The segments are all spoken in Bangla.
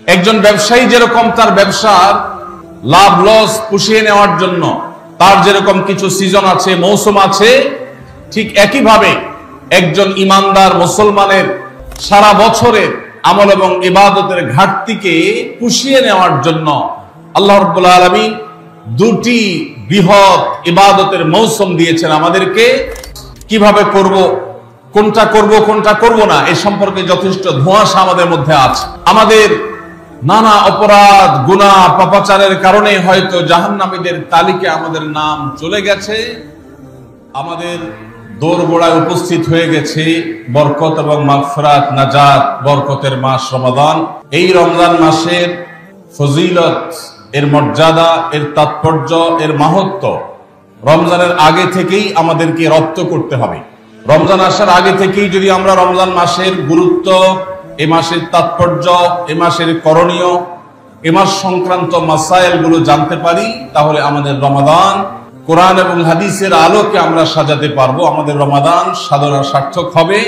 একজন ব্যবসায়ী যেরকম তার ব্যবসার লাভ লস পুষিয়ে নেওয়ার জন্য তার যেরকম কিছু সিজন আছে, মৌসুম আছে, ঠিক একইভাবে একজন ইমানদার মুসলমানের সারা বছরের আমল এবং ইবাদতের ঘাটতিকে পুষিয়ে নেওয়ার জন্য আল্লাহ রাব্বুল আলামিন দুটি বৃহৎ ইবাদতের মৌসুম দিয়েছেন আমাদেরকে। কিভাবে করব, কোনটা করব কোনটা করব না, এই সম্পর্কে যথেষ্ট ধোঁয়াশা আমাদের মধ্যে আছে। আমাদের নানা অপরাধ, গুনাহ, পাপাচারের কারণে হয়তো জাহান্নামীদের তালিকায় আমাদের নাম চলে গেছে। আমাদের দোরগোড়ায় উপস্থিত হয়ে গেছে বরকত এবং মাগফিরাত, নাজাত, বরকতের মাস রমাদান। এই রমজান মাসের ফজিলত, এর মর্যাদা, এর তাৎপর্য, এর মাহাত্ম্য রমজানের আগে থেকেই আমাদেরকে রপ্ত করতে হবে। রমজান আসার আগে থেকেই যদি আমরা রমজান মাসের গুরুত্ব, এ মাসের তাৎপর্য, এ মাসের করণীয়, এ মাস সংক্রান্ত মাসাইলগুলো জানতে পারি, তাহলে আমাদের রমাদান কোরআন এবং হাদিসের আলোকে আমরা সাজাতে পারবো। আমাদের রমাদান সাধনা সার্থক হবে,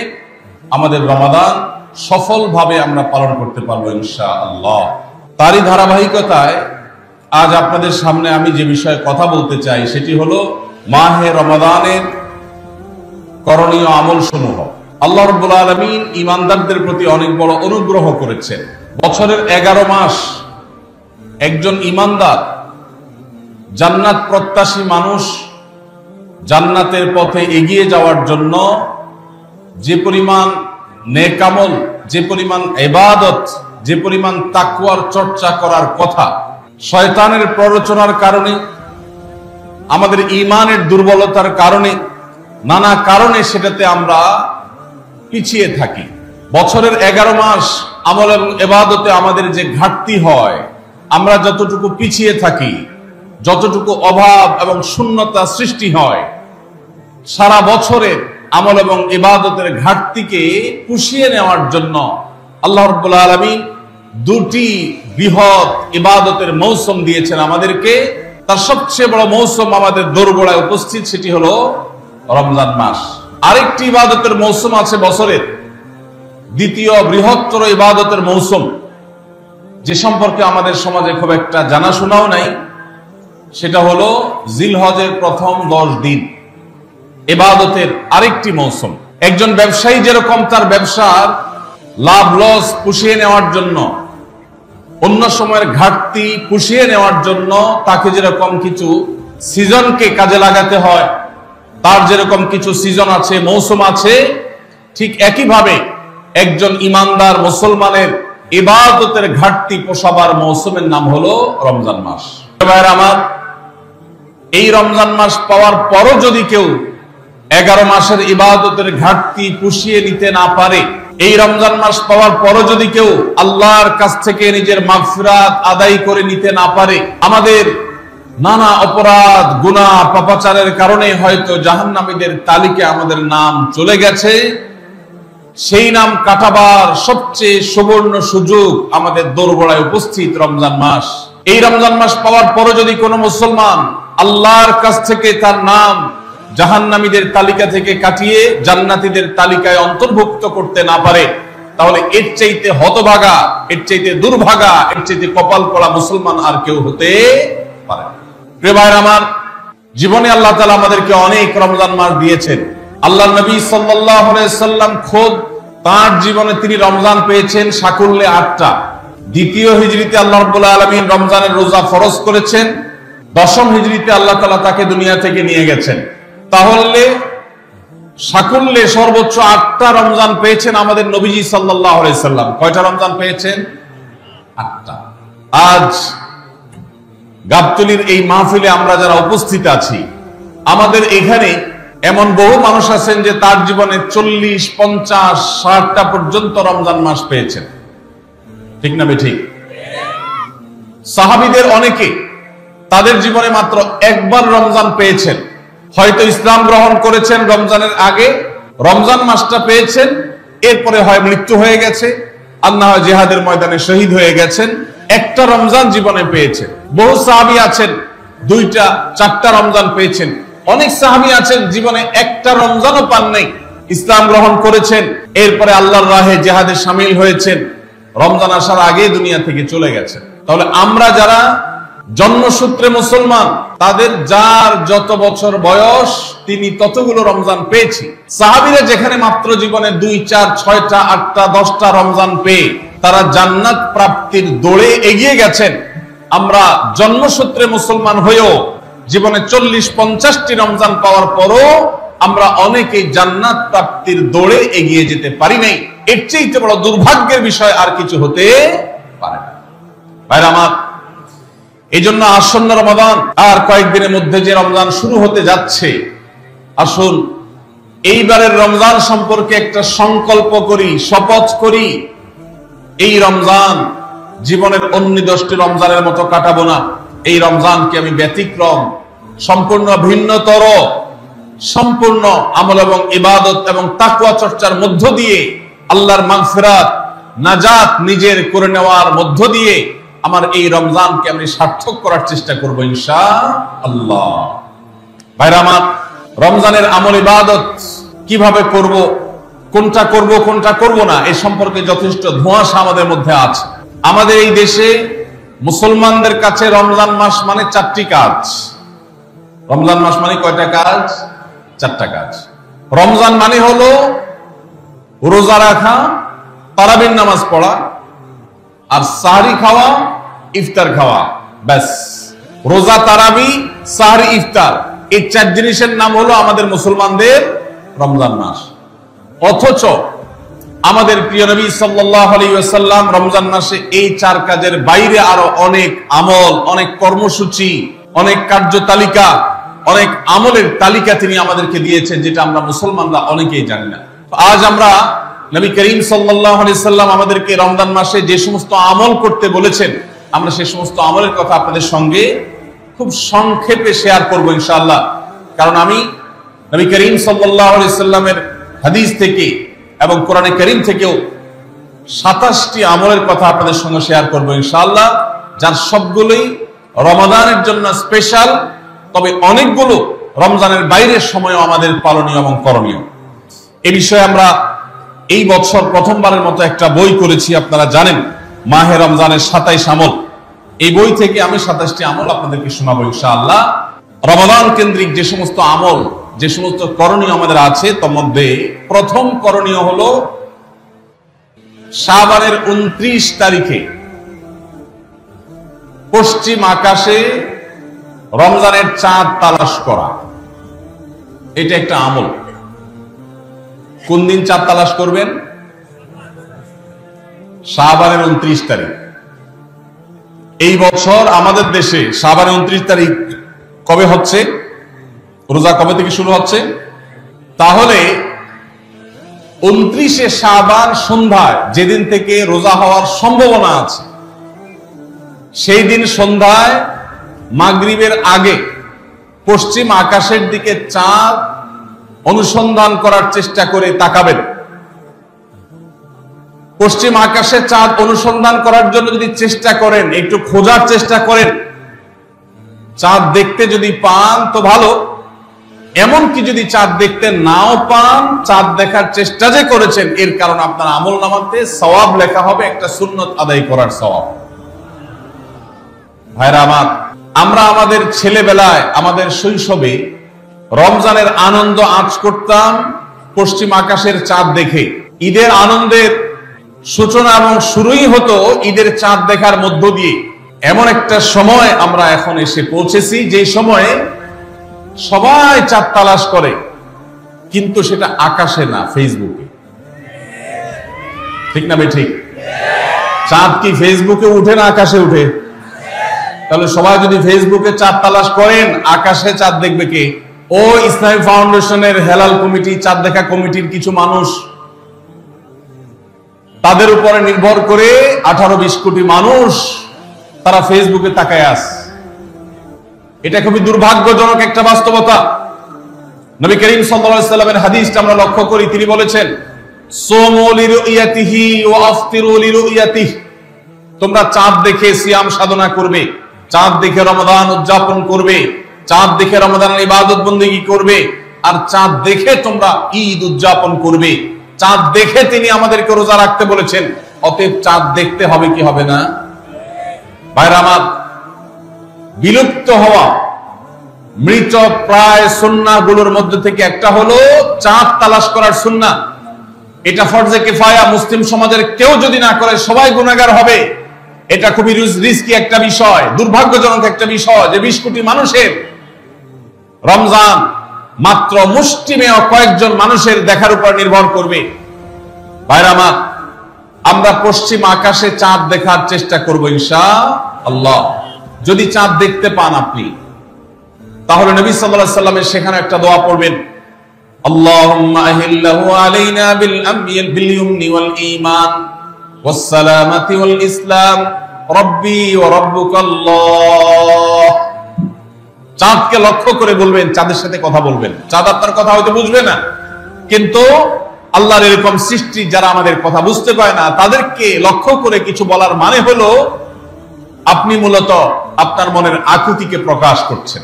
আমাদের রমাদান সফলভাবে আমরা পালন করতে পারবো ইনশাআল্লাহ। তারই ধারাবাহিকতায় আজ আপনাদের সামনে আমি যে বিষয়ে কথা বলতে চাই সেটি হলো মাহে রমাদানের করণীয় আমল সমূহ। আল্লাহ রাব্বুল আলামিন ঈমানদারদের প্রতি অনেক বড় অনুগ্রহ করেছেন। বছরের 11 মাস একজন ঈমানদার, জান্নাত প্রত্যাশী মানুষ জান্নাতের পথে এগিয়ে যাওয়ার জন্য যে পরিমাণ নেক আমল, যে পরিমাণ ইবাদত, যে পরিমাণ তাকওয়ার চর্চা করার কথা, শয়তানের প্ররোচনার কারণে, আমাদের ঈমানের দুর্বলতার কারণে, নানা কারণে সেটাতে আমরা পিছিয়ে থাকি। বছরের 11 মাস আমল এবং ইবাদতে আমাদের যে ঘাটতি হয়, আমরা যতটুকু পিছিয়ে থাকি, যতটুকু অভাব এবং শূন্যতা সৃষ্টি হয়, সারা বছরের আমল এবং ইবাদতের ঘাটতিকে পুষিয়ে নেওয়ার জন্য আল্লাহ রাব্বুল আলামিন দুটি বৃহৎ ইবাদতের মৌসুম দিয়েছেন আমাদেরকে। তার সবচেয়ে বড় মৌসুম আমাদের দোরগোড়ায় উপস্থিত, সেটি হলো রমজান মাস। আরেকটি ইবাদতের মৌসুম আছে বছরের, দ্বিতীয় বৃহত্তর ইবাদতের মৌসুম, যে সম্পর্কে আমাদের সমাজে খুব একটা জানাশোনাও নাই, সেটা হলো জিলহজের প্রথম 10 দিন ইবাদতের আরেকটি মৌসুম। একজন ব্যবসায়ী যেরকম তার ব্যবসার লাভ লস পুষিয়ে নেওয়ার জন্য, অন্য সময়ের ঘাটতি পুষিয়ে নেওয়ার জন্য তাকে যেরকম কিছু সিজনকে কাজে লাগাতে হয়, তার যেরকম কিছু সিজন আছে, মৌসুম আছে, ঠিক একইভাবে একজন ইমানদার মুসলমানের ইবাদতের ঘাটতি পোষাবার মৌসুমের নাম হলো রমজান মাস। আমার এই রমজান মাস পাওয়ার পরও যদি কেউ 11 মাসের ইবাদতের ঘাটতি পুষিয়ে নিতে না পারে, এই রমজান মাস পাওয়ার পরও যদি কেউ আল্লাহর কাছ থেকে নিজের মাগফিরাত আদায় করে নিতে না পারে, আমাদের নানা অপরাধ, গুনাহ, পাপাচারের কারণে হয়তো জাহান্নামীদের তালিকায় আমাদের নাম চলে গেছে, সেই নাম কাটাবার সবচেয়ে সুবর্ণ সুযোগ আমাদের দোরগোড়ায় উপস্থিত রমজান মাস। এই রমজান মাস পাওয়ার পরও যদি কোনো মুসলমান আল্লাহর কাছ থেকে তার নাম জাহান্নামীদের তালিকা থেকে কাটিয়ে জান্নাতীদের তালিকায় অন্তর্ভুক্ত করতে না পারে, তাহলে এর চাইতে হতভাগা, এর চাইতে দুর্ভাগা, এর চাইতে কপাল পড়া মুসলমান আর কেউ হতে পারে না। প্রিয় ভাইরা আমার, জীবনে আল্লাহ তাআলা আমাদেরকে অনেক রমজান মাস দিয়েছেন। আল্লাহ নবী সাল্লাল্লাহু আলাইহি সাল্লাম খোদ তার জীবনে তিনি রমজান পেয়েছেন সাকুল্যে 8টা। দ্বিতীয় হিজরিতে আল্লাহ রাব্বুল আলামিন রমজানের রোজা ফরজ করেছেন, 10ম হিজরিতে আল্লাহ তাআলা তাকে দুনিয়া থেকে নিয়ে গেছেন। তাহলে সাকুল্যে সর্বোচ্চ 8টা রমজান পেয়েছেন আমাদের নবীজি সাল্লাল্লাহু আলাইহি সাল্লাম। কয়টা রমজান পেয়েছেন? 8টা। আজ গাবতলীর এই মাহফিলে আমরা যারা উপস্থিত আছি, আমাদের এখানে এমন বহু মানুষ আছেন যে তার জীবনে 40, 50, 60টা পর্যন্ত রমজান মাস পেয়েছেন। ঠিক না ঠিক? সাহাবীদের অনেকে তাদের জীবনে মাত্র একবার রমজান পেয়েছেন। হয়তো ইসলাম গ্রহণ করেছেন রমজানের আগে, রমজান মাসটা পেয়েছেন, এরপরে হয় মৃত্যু হয়ে গেছে, আর না হয় জিহাদের ময়দানে শহীদ হয়ে গেছেন। একটা রমজান জীবনে পেয়েছেন। বহু সাহাবী আছেন 2টা, 4টা রমজান পেয়েছেন। অনেক সাহাবী আছেন জীবনে একটা রমজানও পান নাই, ইসলাম গ্রহণ করেছেন, এরপরে আল্লাহর রাহে জিহাদে শামিল হয়েছেন, রমজান আসার আগে দুনিয়া থেকে চলে গেছে। তাহলে আমরা যারা জন্মসূত্রে মুসলমান, তাদের যার যত বছর বয়স তিনি ততগুলো রমজান পেয়েছি। সাহাবীরা যেখানে মাত্র জীবনে 2, 4, 6টা, 8টা, 10টা রমজান পেয়ে তারা জান্নাত প্রাপ্তির দৌড়ে এগিয়ে গেছেন, আমরা জন্মসূত্রে মুসলমান হয়েও জীবনে 40-50টি রমজান পাওয়ার পরও আমরা অনেকেই জান্নাত প্রাপ্তির দৌড়ে এগিয়ে যেতে পারি নাই। এর চেয়ে বড় দুর্ভাগ্যের বিষয় আর কিছু হতে পারে না। ভাইরা আমার, এই জন্য আসন্ন রমাদান আর কয়েকদিনের মধ্যে যে রমজান শুরু হতে যাচ্ছে, আসুন এইবারের রমজান সম্পর্কে একটা সংকল্প করি, শপথ করি। এই রমজান জীবনের অন্য 10টি রমজানের মতো কাটাবো না। এই রমজানকে আমি ব্যতিক্রম, সম্পূর্ণ ভিন্নতর, সম্পূর্ণ আমল এবং ইবাদত এবং তাকওয়া চর্চার মধ্য দিয়ে আল্লাহর মাগফিরাত, নাজাত নিজের করে নেওয়ার মধ্য দিয়ে আমার এই রমজানকে আমি সার্থক করার চেষ্টা করব ইনশাআল্লাহ। ভাইরা আমার, রমজানের আমল ইবাদত কিভাবে করব, কোনটা করব কোনটা করব না, এই সম্পর্কে যথেষ্ট ধোঁয়াশা আমাদের মধ্যে আছে। আমাদের এই দেশে মুসলমানদের কাছে রমজান মাস মানে 4টি কাজ। রমজান মাস মানে কয়টা কাজ? 4টা কাজ। রমজান মানে হলো রোজা রাখা, তারাবির নামাজ পড়া, আর সাহরি খাওয়া, ইফতার খাওয়া, ব্যাস। রোজা, তারাবি, সাহরি, ইফতার, এই 4 জিনিসের নাম হলো আমাদের মুসলমানদের রমজান মাস। অথচ আমাদের প্রিয় নবী সাল্লাল্লাহু আলাইহি ওয়াসাল্লাম রমজান মাসে এই 4 কাজের বাইরে আরো অনেক আমল, অনেক কর্মসূচি, অনেক কার্যতালিকা, অনেক আমলের তালিকা তিনি আমাদেরকে দিয়েছেন, যেটা আমরা মুসলমানরা অনেকেই জানি না। আজ আমরা নবী করিম সাল্লাল্লাহু আলাইহি ওয়াসাল্লাম আমাদেরকে রমজান মাসে যে সমস্ত আমল করতে বলেছেন, আমরা সেই সমস্ত আমলের কথা আপনাদের সঙ্গে খুব সংক্ষেপে শেয়ার করব ইনশাআল্লাহ। কারণ আমি নবী করিম সাল্লাল্লাহু আলাইহি ওয়াসাল্লামের হাদিস থেকে এবং কোরআনে কারীম থেকেও 27টি আমলের কথা আপনাদের সঙ্গে শেয়ার করব ইনশাআল্লাহ, যার সবগুলোই রমাদানের জন্য স্পেশাল, তবে অনেকগুলো রমজানের বাইরের সময়ও আমাদের পালনীয় এবং করণীয়। এই বিষয়ে আমরা এই বছর প্রথমবারের মতো একটা বই করেছি, আপনারা জানেন, মাহে রমজানের 27 আমল। এই বই থেকে আমি 27টি আমল আপনাদেরকে শোনাবো ইনশাআল্লাহ। রমাদান কেন্দ্রিক যে সমস্ত আমল, যে সমস্ত করণীয় আমাদের আছে, তার মধ্যে প্রথম করণীয় হলো শাবানের 29 তারিখে পশ্চিম আকাশে রমজানের চাঁদ তালাশ করা। এটা একটা আমল। কোন দিন চাঁদ তালাশ করবেন? শাবানের 29 তারিখ। এই বছর আমাদের দেশে শাবানের 29 তারিখ কবে হচ্ছে? রোজা কবে থেকে শুরু হচ্ছে? তাহলে 29শে শাবান সন্ধ্যায়, যেদিন থেকে রোজা হওয়ার সম্ভাবনা আছে, সেই দিন সন্ধ্যায় মাগরিবের আগে পশ্চিম আকাশের দিকে চাঁদ অনুসন্ধান করার চেষ্টা করে তাকাবেন। পশ্চিম আকাশে চাঁদ অনুসন্ধান করার জন্য যদি চেষ্টা করেন, একটু খোঁজার চেষ্টা করেন, চাঁদ দেখতে যদি পান তো ভালো, এমনকি যদি চাঁদ দেখতে নাও পান, চাঁদ দেখার চেষ্টা যে করেছেন এর কারণ আপনার আমল নামাতে সওয়াব লেখা হবে, একটা সুন্নত আদায় করার সওয়াব। ভাইরা আমার, আমরা আমাদের ছেলেবেলায়, আমাদের শৈশবে রমজানের আনন্দ আঁচ করতাম পশ্চিম আকাশের চাঁদ দেখে। ঈদের আনন্দের সূচনা এবং শুরুই হতো ঈদের চাঁদ দেখার মধ্য দিয়ে। এমন একটা সময় আমরা এখন এসে পৌঁছেছি, যে সময়ে সবাই চাঁদ তালাশ করে, কিন্তু সেটা আকাশে না, ফেসবুকে। ঠিক না ভাই? ঠিক। চাঁদ কি ফেসবুকে উঠে না আকাশে উঠে? তাহলে সবাই যদি ফেসবুকে চাঁদ তালাশ করেন, আকাশে চাঁদ দেখবে কে? ও ইসলামী ফাউন্ডেশনের হেলাল কমিটি, চাঁদ দেখা কমিটির কিছু মানুষ, তাদের উপরে নির্ভর করে 18-20 কোটি মানুষ তারা ফেসবুকে তাকায় আছে। এটা খুবই দুর্ভাগ্যজনক একটা বাস্তবতা। নবী করিম সাল্লাল্লাহু আলাইহি ওয়াসাল্লামের হাদিসটা আমরা লক্ষ্য করি, তিনি বলেছেন, সুমু লিরুয়াতিহি ওয়া আফতিরু লিরুয়াতিহি, তোমরা চাঁদ দেখে সিয়াম সাধনা করবে, চাঁদ দেখে রমাদান উদযাপন করবে, চাঁদ দেখে রমাদানের ইবাদত বন্দেগী করবে, আর চাঁদ দেখে তোমরা ঈদ উদযাপন করবে। চাঁদ দেখে তিনি আমাদেরকে রোজা রাখতে বলেছেন, অতএব চাঁদ দেখতে হবে কি হবে না? ভাইরা আমার, বিলুপ্ত হওয়া মৃত প্রায় সুন্নাহগুলোর মধ্যে থেকে একটা হলো চাঁদ তালাশ করার সুন্নাহ। এটা ফরজে কিফায়া, মুসলিম সমাজের কেউ যদি না করে সবাই গুনাহগার হবে। এটা খুবই রিস্কি একটা বিষয়, দুর্ভাগ্যজনক একটা বিষয় যে 20 কোটি মানুষের রমজান মাত্র মুষ্টিমেয় কয়েকজন মানুষের দেখার উপর নির্ভর করবে। ভাইরা আমার, আমরা পশ্চিম আকাশে চাঁদ দেখার চেষ্টা করব ইনশাআল্লাহ। যদি চাঁদ দেখতে পান আপনি, তাহলে নবী সাল্লাল্লাহু আলাইহি সাল্লামের সেখানে একটা দোয়া পড়বেন, আল্লাহুম্মা আহিল্লাহু আলাইনা বিল ইয়ুমনি ওয়াল ঈমান ওয়াস সালামাতি ওয়াল ইসলাম রব্বি ওয়া রাব্বুকাল্লাহ। চাঁদকে লক্ষ্য করে বলবেন, চাঁদের সাথে কথা বলবেন। চাঁদ আপনার কথা হয়তো বুঝবে না, কিন্তু আল্লাহর এরকম সৃষ্টি যারা আমাদের কথা বুঝতে পারে না, তাদেরকে লক্ষ্য করে কিছু বলার মানে হলো আপনি মূলত আপনার মনের আকুতিকে প্রকাশ করছেন।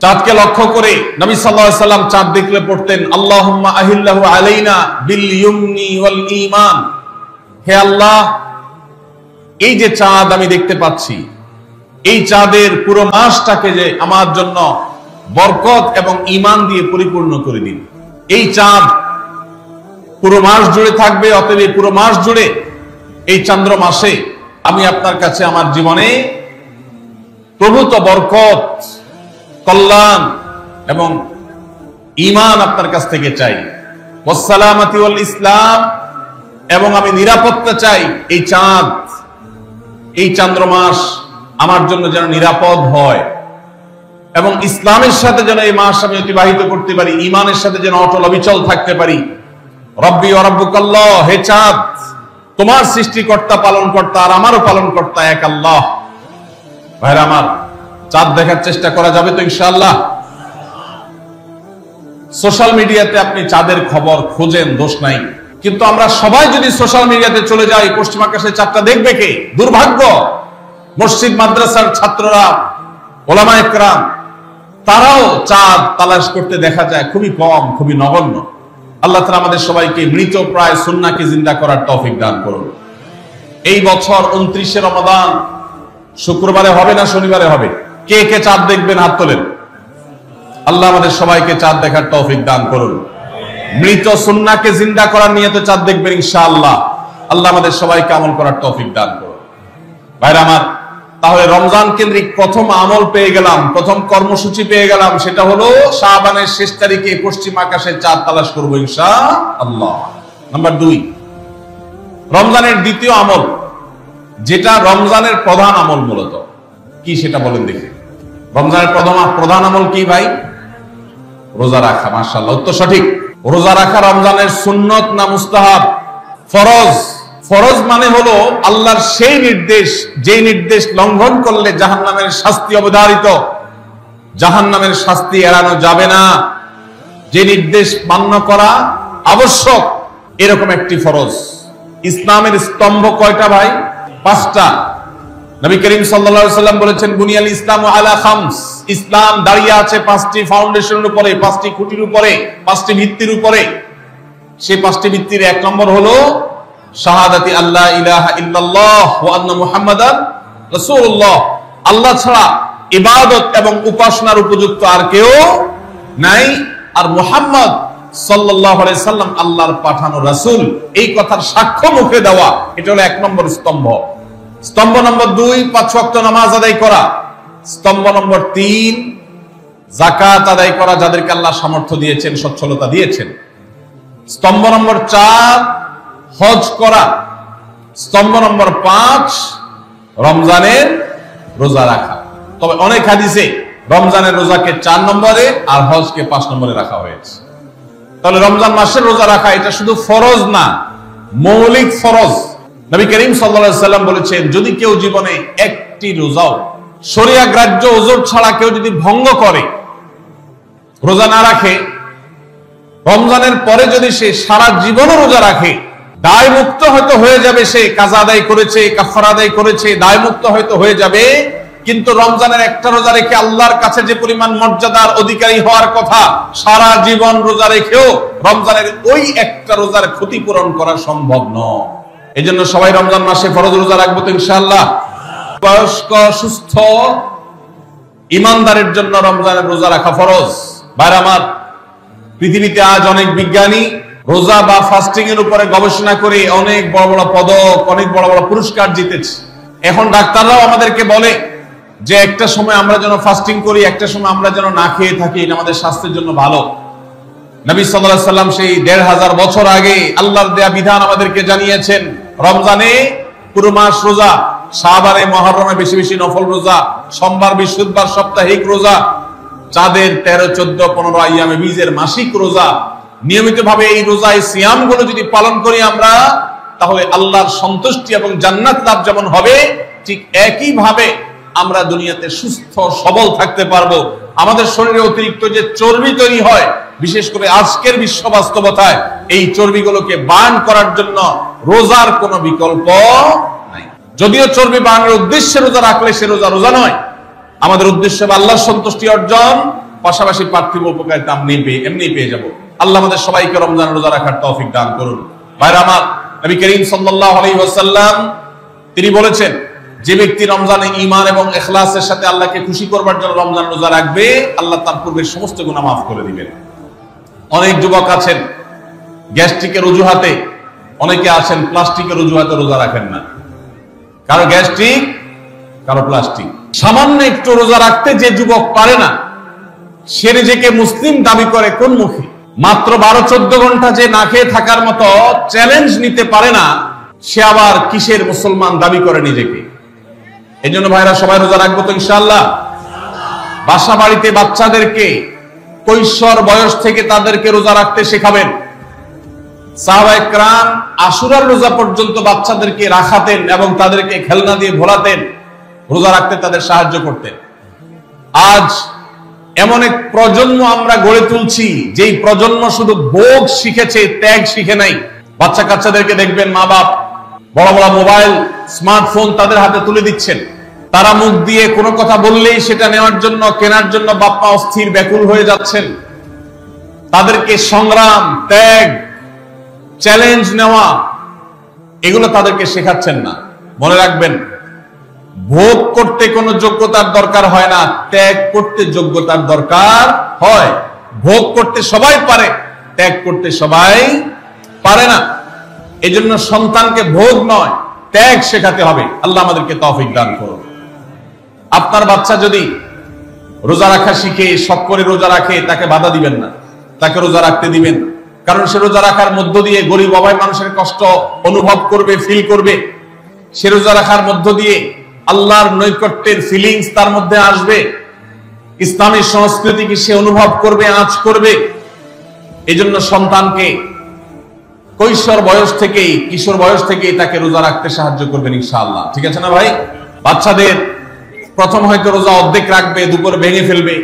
চাঁদকে লক্ষ্য করে নবী সাল্লাল্লাহু আলাইহি সাল্লাম চাঁদ দেখলে পড়তেন, আল্লাহুম্মা আহিল্লাহু আলাইনা বিল ইয়ুমনি ওয়াল ঈমান। হে আল্লাহ, এই যে চাঁদ আমি দেখতে পাচ্ছি, এই চাঁদের পুরো মাসটাকে যে আমার জন্য বরকত এবং ঈমান দিয়ে পরিপূর্ণ করে দিন। এই চাঁদ পুরো মাস জুড়ে থাকবে, অতএব পুরো মাস জুড়ে এই চন্দ্র মাসে আমি আপনার কাছে আমার জীবনে প্রভূত বরকত, কল্যাণ এবং ঈমান আপনার কাছ থেকে চাই। ওয়াস সালামাতি ওয়াল ইসলাম, এবং আমি নিরাপত্তা চাই। এই চাঁদ, এই চন্দ্র মাস আমার জন্য যেন নিরাপদ হয় এবং ইসলামের সাথে যেন এই মাস আমি অতিবাহিত করতে পারি, ঈমানের সাথে যেন অটল অবিচল থাকতে পারি। রব্বি ওয়া রাব্বুকাল্লাহ, হে চাঁদ, তোমার সৃষ্টিকর্তা পালনকর্তা আর আমারও পালনকর্তা এক আল্লাহ। ভাইরা আমার, চাঁদ দেখার চেষ্টা করা যাবে তো ইনশাআল্লাহ? সোশ্যাল মিডিয়াতে আপনি চাঁদের খবর খোঁজেন, দোষ নাই, কিন্তু আমরা সবাই যদি সোশ্যাল মিডিয়াতে চলে যাই, পশ্চিম আকাশে চাঁদটা দেখবে কে? দুর্ভাগ্য। মসজিদ মাদ্রাসার ছাত্ররা, ওলামা ইকরাম, তারাও চাঁদ তালাশ করতে দেখা যায় খুবই কম, খুবই নগণ্য। আল্লাহ তাআলা আমাদের সবাইকে মৃত প্রায় সুন্নাহকে জিন্দা করার তৌফিক দান করুন। এই বছর 29শে রমাদান শুক্রবারে হবে না শনিবারে হবে? কে কে চাঁদ দেখবেন হাত তোলেন। আল্লাহ আমাদের সবাইকে চাঁদ দেখার তৌফিক দান করুন। মৃত সুন্নাহকে জিন্দা করার নিয়তে চাঁদ দেখবেন ইনশাআল্লাহ। আল্লাহ আমাদের সবাইকে আমল করার তৌফিক দান করুন। ভাইরা আমার, তাহলে রমজান কেন্দ্রিক প্রথম আমল পেয়ে গেলাম, প্রথম কর্মসূচি পেয়ে গেলাম, সেটা হলো শাবানের শেষ তারিখে পশ্চিম আকাশে চাঁদ তালাশ করবো ইনশাআল্লাহ। নাম্বার 2, রমজানের দ্বিতীয় আমল, যেটা রমজানের প্রধান আমল মূলত কি সেটা বলেন দেখি। রমজানের প্রধান আমল কি ভাই? রোজা রাখা। মাশাআল্লাহ, উত্তর সঠিক। রোজা রাখা রমজানের সুন্নত না মুস্তাহাব? ফরজ। ফরজ মানে হলো আল্লাহর সেই নির্দেশ, যে নির্দেশ লঙ্ঘন করলে জাহান্নামের শাস্তি অবধারিত, জাহান্নামের শাস্তি এড়ানো যাবে না, যে নির্দেশ মান্য করা আবশ্যক, এরকম একটি ফরজ। ইসলামের স্তম্ভ কয়টা ভাই? 5টা। নবী করিম সাল্লাল্লাহু আলাইহি সাল্লাম বলেছেন, বুনিয়াল ইসলামু আলা খামস। ইসলাম দাঁড়িয়ে আছে 5টি ফাউন্ডেশনের উপরে, 5টি খুঁটির উপরে, 5টি ভিত্তির উপরে। সেই 5টি ভিত্তির 1 নম্বর হলো শাহাদাতি আল্লাহ ইলাহা ইল্লাল্লাহ ওয়া আন্না মুহাম্মাদান রাসূলুল্লাহ। আল্লাহ ছাড়া ইবাদত এবং উপাসনার উপযুক্ত আর কেউ নাই, আর মুহাম্মদ সাল্লাল্লাহু আলাইহি সাল্লাম আল্লাহর পাঠানো রাসূল, এই কথার সাক্ষ্য মুখে দেওয়া, এটা হলো 1 নম্বর স্তম্ভ। স্তম্ভ নম্বর 2, 5 ওয়াক্ত নামাজ আদায় করা। স্তম্ভ নম্বর 3, যাকাত আদায় করা, যাদেরকে আল্লাহ সামর্থ্য দিয়েছেন, সচ্ছলতা দিয়েছেন। স্তম্ভ নম্বর 4, হজ করা। স্তম্ভ নম্বর 5, রমজানের রোজা রাখা। তবে অনেক হাদিসে রমজানের রোজাকে 4 নম্বরে আর হজকে 5 নম্বরে রাখা হয়েছে। তাহলে রমজান মাসের রোজা রাখা এটা শুধু ফরজ না, মৌলিক ফরজ। নবী করিম সাল্লাল্লাহু আলাইহি সাল্লাম বলেছেন, যদি কেউ জীবনে একটি রোজাও শরিয়া গ্রাহ্য ওযর ছাড়া কেউ যদি ভঙ্গ করে, রোজা না রাখে, রমজানের পরে যদি সে সারা জীবনও রোজা রাখে, দায় মুক্ত হয়তো হয়ে যাবে, সে কাজা আদায় করেছে, কাফারা আদায় করেছে, দায় মুক্ত হয়তো হয়ে যাবে, কিন্তু রমজানের একটা রোজা রেখে আল্লাহর কাছে যে পরিমাণ মর্যাদার অধিকারী হওয়ার কথা, সারা জীবন রোজা রেখেও রমজানের ওই একটা রোজার ক্ষতিপূরণ করা সম্ভব নয়। এই জন্য সবাই রমজান মাসে ফরজ রোজা রাখবো তো ইনশাআল্লাহ। বয়স্ক সুস্থ ইমানদারের জন্য রমজানের রোজা রাখা ফরজ। ভাইরা আমার, পৃথিবীতে আজ অনেক বিজ্ঞানী রোজা বা ফাস্টিং এর উপরে গবেষণা করে অনেক বড় বড় পদক, অনেক বড় বড় পুরস্কার জিতেছে। এখন ডাক্তাররাও আমাদেরকে বলে যে একটা সময় আমরা যেন ফাস্টিং করি, একটা সময় আমরা যেন না খেয়ে থাকি, এটা আমাদের স্বাস্থ্যের জন্য ভালো। নবী সাল্লাল্লাহু আলাইহি সাল্লাম সেই ১৫০০ বছর আগে আল্লাহর দেয়া বিধান আমাদেরকে জানিয়েছেন। রমজানে পুরো মাস রোজা, শাবানে মুহররমে বেশি বেশি নফল রোজা, সোমবার বৃহস্পতিবার সাপ্তাহিক রোজা, চাঁদের ১৩, ১৪, ১৫ আইয়ামে বীজের মাসিক রোজা। নিয়মিতভাবে এই রোজায় সিয়াম গুলো যদি পালন করি আমরা, তাহলে আল্লাহর সন্তুষ্টি এবং জান্নাত লাভ যেমন হবে, ঠিক একই ভাবে আমরা দুনিয়াতে সুস্থ সবল থাকতে পারবো। আমাদের শরীরে অতিরিক্ত যে চর্বি তৈরি হয়, বিশেষ করে আজকের বিশ্ব বাস্তবতায় এই চর্বিগুলোকে বার্ন করার জন্য রোজার কোনো বিকল্প নাই। যদিও চর্বি বার্নের উদ্দেশ্যে রোজা রাখলে সে রোজা রোজা নয়। আমাদের উদ্দেশ্য আল্লাহর সন্তুষ্টি অর্জন, পাশাপাশি পার্থিব উপকারিতা এমনি পেয়ে যাব। আল্লাহ আমাদের সবাইকে রমজান রোজা রাখার তৌফিক দান করুন। ভাইরা আমার, নবী করিম সাল্লাল্লাহু আলাইহি ওয়াসাল্লাম তিনি বলেছেন, যে ব্যক্তি রমজানে ঈমান এবং ইখলাসের সাথে আল্লাহকে খুশি করবার জন্য রমজান রোজা রাখবে, আল্লাহ তার পূর্বের সমস্ত গুনাহ মাফ করে দিবেন। অনেক যুবক আছেন গ্যাস্ট্রিকের অজুহাতে, অনেকে আছেন প্লাস্টিকের অজুহাতে রোজা রাখেন না। কারো গ্যাস্ট্রিক, কারো প্লাস্টিক। সামান্য একটু রোজা রাখতে যে যুবক পারে না, সে নিজেকে মুসলিম দাবি করে কোন মুখে? মাত্র ১২-১৪ ঘন্টা যে না খেয়ে থাকার মতো চ্যালেঞ্জ নিতে পারে না, সে আবার কিসের মুসলমান দাবি করে নিজেকে? এই জন্য ভাইরা সবাই রোজা রাখবো তো ইনশাআল্লাহ। বাসা বাড়িতে বাচ্চাদেরকে কৈশোর বয়স থেকে তাদেরকে রোজা রাখতে শেখাবেন। সাহাবায়ে কেরাম আশুরার রোজা পর্যন্ত বাচ্চাদেরকে রাখাতেন এবং তাদেরকে খেলনা দিয়ে ভোলাতেন, রোজা রাখতে তাদের সাহায্য করতেন। আজ এমন এক প্রজন্ম আমরা গড়ে তুলছি, যেই প্রজন্ম শুধু ভোগ শিখেছে, ত্যাগ শিখে নাই। বাচ্চা কাচ্চাদেরকে দেখবেন মা বাপ বড় বড় মোবাইল, স্মার্টফোন তাদের হাতে তুলে দিচ্ছেন। তারা মুখ দিয়ে কোনো কথা বললেই সেটা নেওয়ার জন্য, কেনার জন্য বাপ মা অস্থির ব্যাকুল হয়ে যাচ্ছেন। তাদেরকে সংগ্রাম, ত্যাগ, চ্যালেঞ্জ নেওয়া, এগুলো তাদেরকে শেখাচ্ছেন না। মনে রাখবেন, ভোগ করতে কোনো যোগ্যতার দরকার হয় না, ত্যাগ করতে যোগ্যতার দরকার হয়। ভোগ করতে সবাই পারে, ত্যাগ করতে সবাই পারে না। এজন্য সন্তানকে ভোগ নয়, ত্যাগ শেখাতে হবে। আল্লাহ আমাদেরকে তৌফিক দান করুন। আপনার বাচ্চা যদি রোজা রাখা শিখে, শখ করে রোজা রাখে, তাকে বাধা দিবেন না, তাকে রোজা রাখতে দিবেন। কারণ সে রোজা রাখার মধ্য দিয়ে গরিব অভাবী মানুষের কষ্ট অনুভব করবে, ফিল করবে। সে রোজা রাখার মধ্য দিয়ে আল্লাহর নৈকট্যের ফিলিংস তার মধ্যে আসবে। ইসলামী সংস্কৃতিকে সে অনুভব করবে, আঁচ করবে। এই জন্য সন্তানকে কৈশোর বয়স থেকেই, কিশোর বয়স থেকেই তাকে রোজা রাখতে সাহায্য করবেন ইনশাআল্লাহ। ঠিক আছে না ভাই? বাচ্চাদের প্রথম হয়তো রোজা অর্ধেক রাখবে, দুপুরে ভেঙে ফেলবে,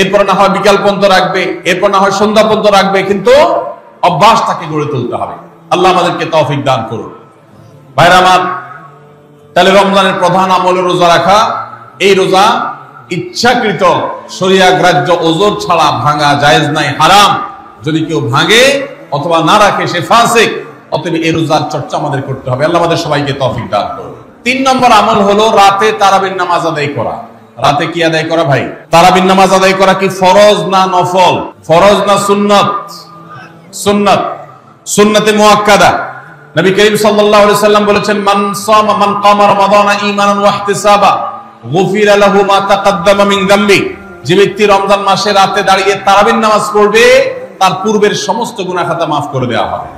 এরপর না হয় বিকাল পর্যন্ত রাখবে, এরপর না হয় সন্ধ্যা পর্যন্ত রাখবে, কিন্তু অভ্যাস তাকে গড়ে তুলতে হবে। আল্লাহ আমাদেরকে তৌফিক দান করুন। ভাইরা আমার, তাহলে রমজানের প্রধান আমল রোজা রাখা। এই রোজা ইচ্ছাকৃত শরিয়া গ্রাহ্য ওজর ছাড়া ভাঙা জায়েজ নাই, হারাম। যদি কেউ ভাঙে অথবা না রাখে সে ফাসিক। অতএব এই রোজার চর্চা আমাদের করতে হবে। আল্লাহ আমাদের সবাইকে তৌফিক দান করুন। ৩ নম্বর আমল হলো রাতে তারাবির নামাজ আদায় করা। রাতে কি আদায় করা ভাই? তারাবির নামাজ আদায় করা কি ফরজ না নফল? ফরজ না সুন্নাত? সুন্নাত, সুন্নাতে মুআক্কাদা। নবী করিম সাল্লাল্লাহু আলাইহি সাল্লাম বলেছেন, মান সামা মান কামা রমাদানা ঈমানান ওয়া ইহতিসাবা গুফিরা লাহু মা তাকাদ্দামা মিন যামবি। যে ব্যক্তি রমজান মাসে রাতে দাঁড়িয়ে তারাবির নামাজ পড়বে, তার পূর্বের সমস্ত গুনাহ খাতা মাফ করে দেওয়া হবে।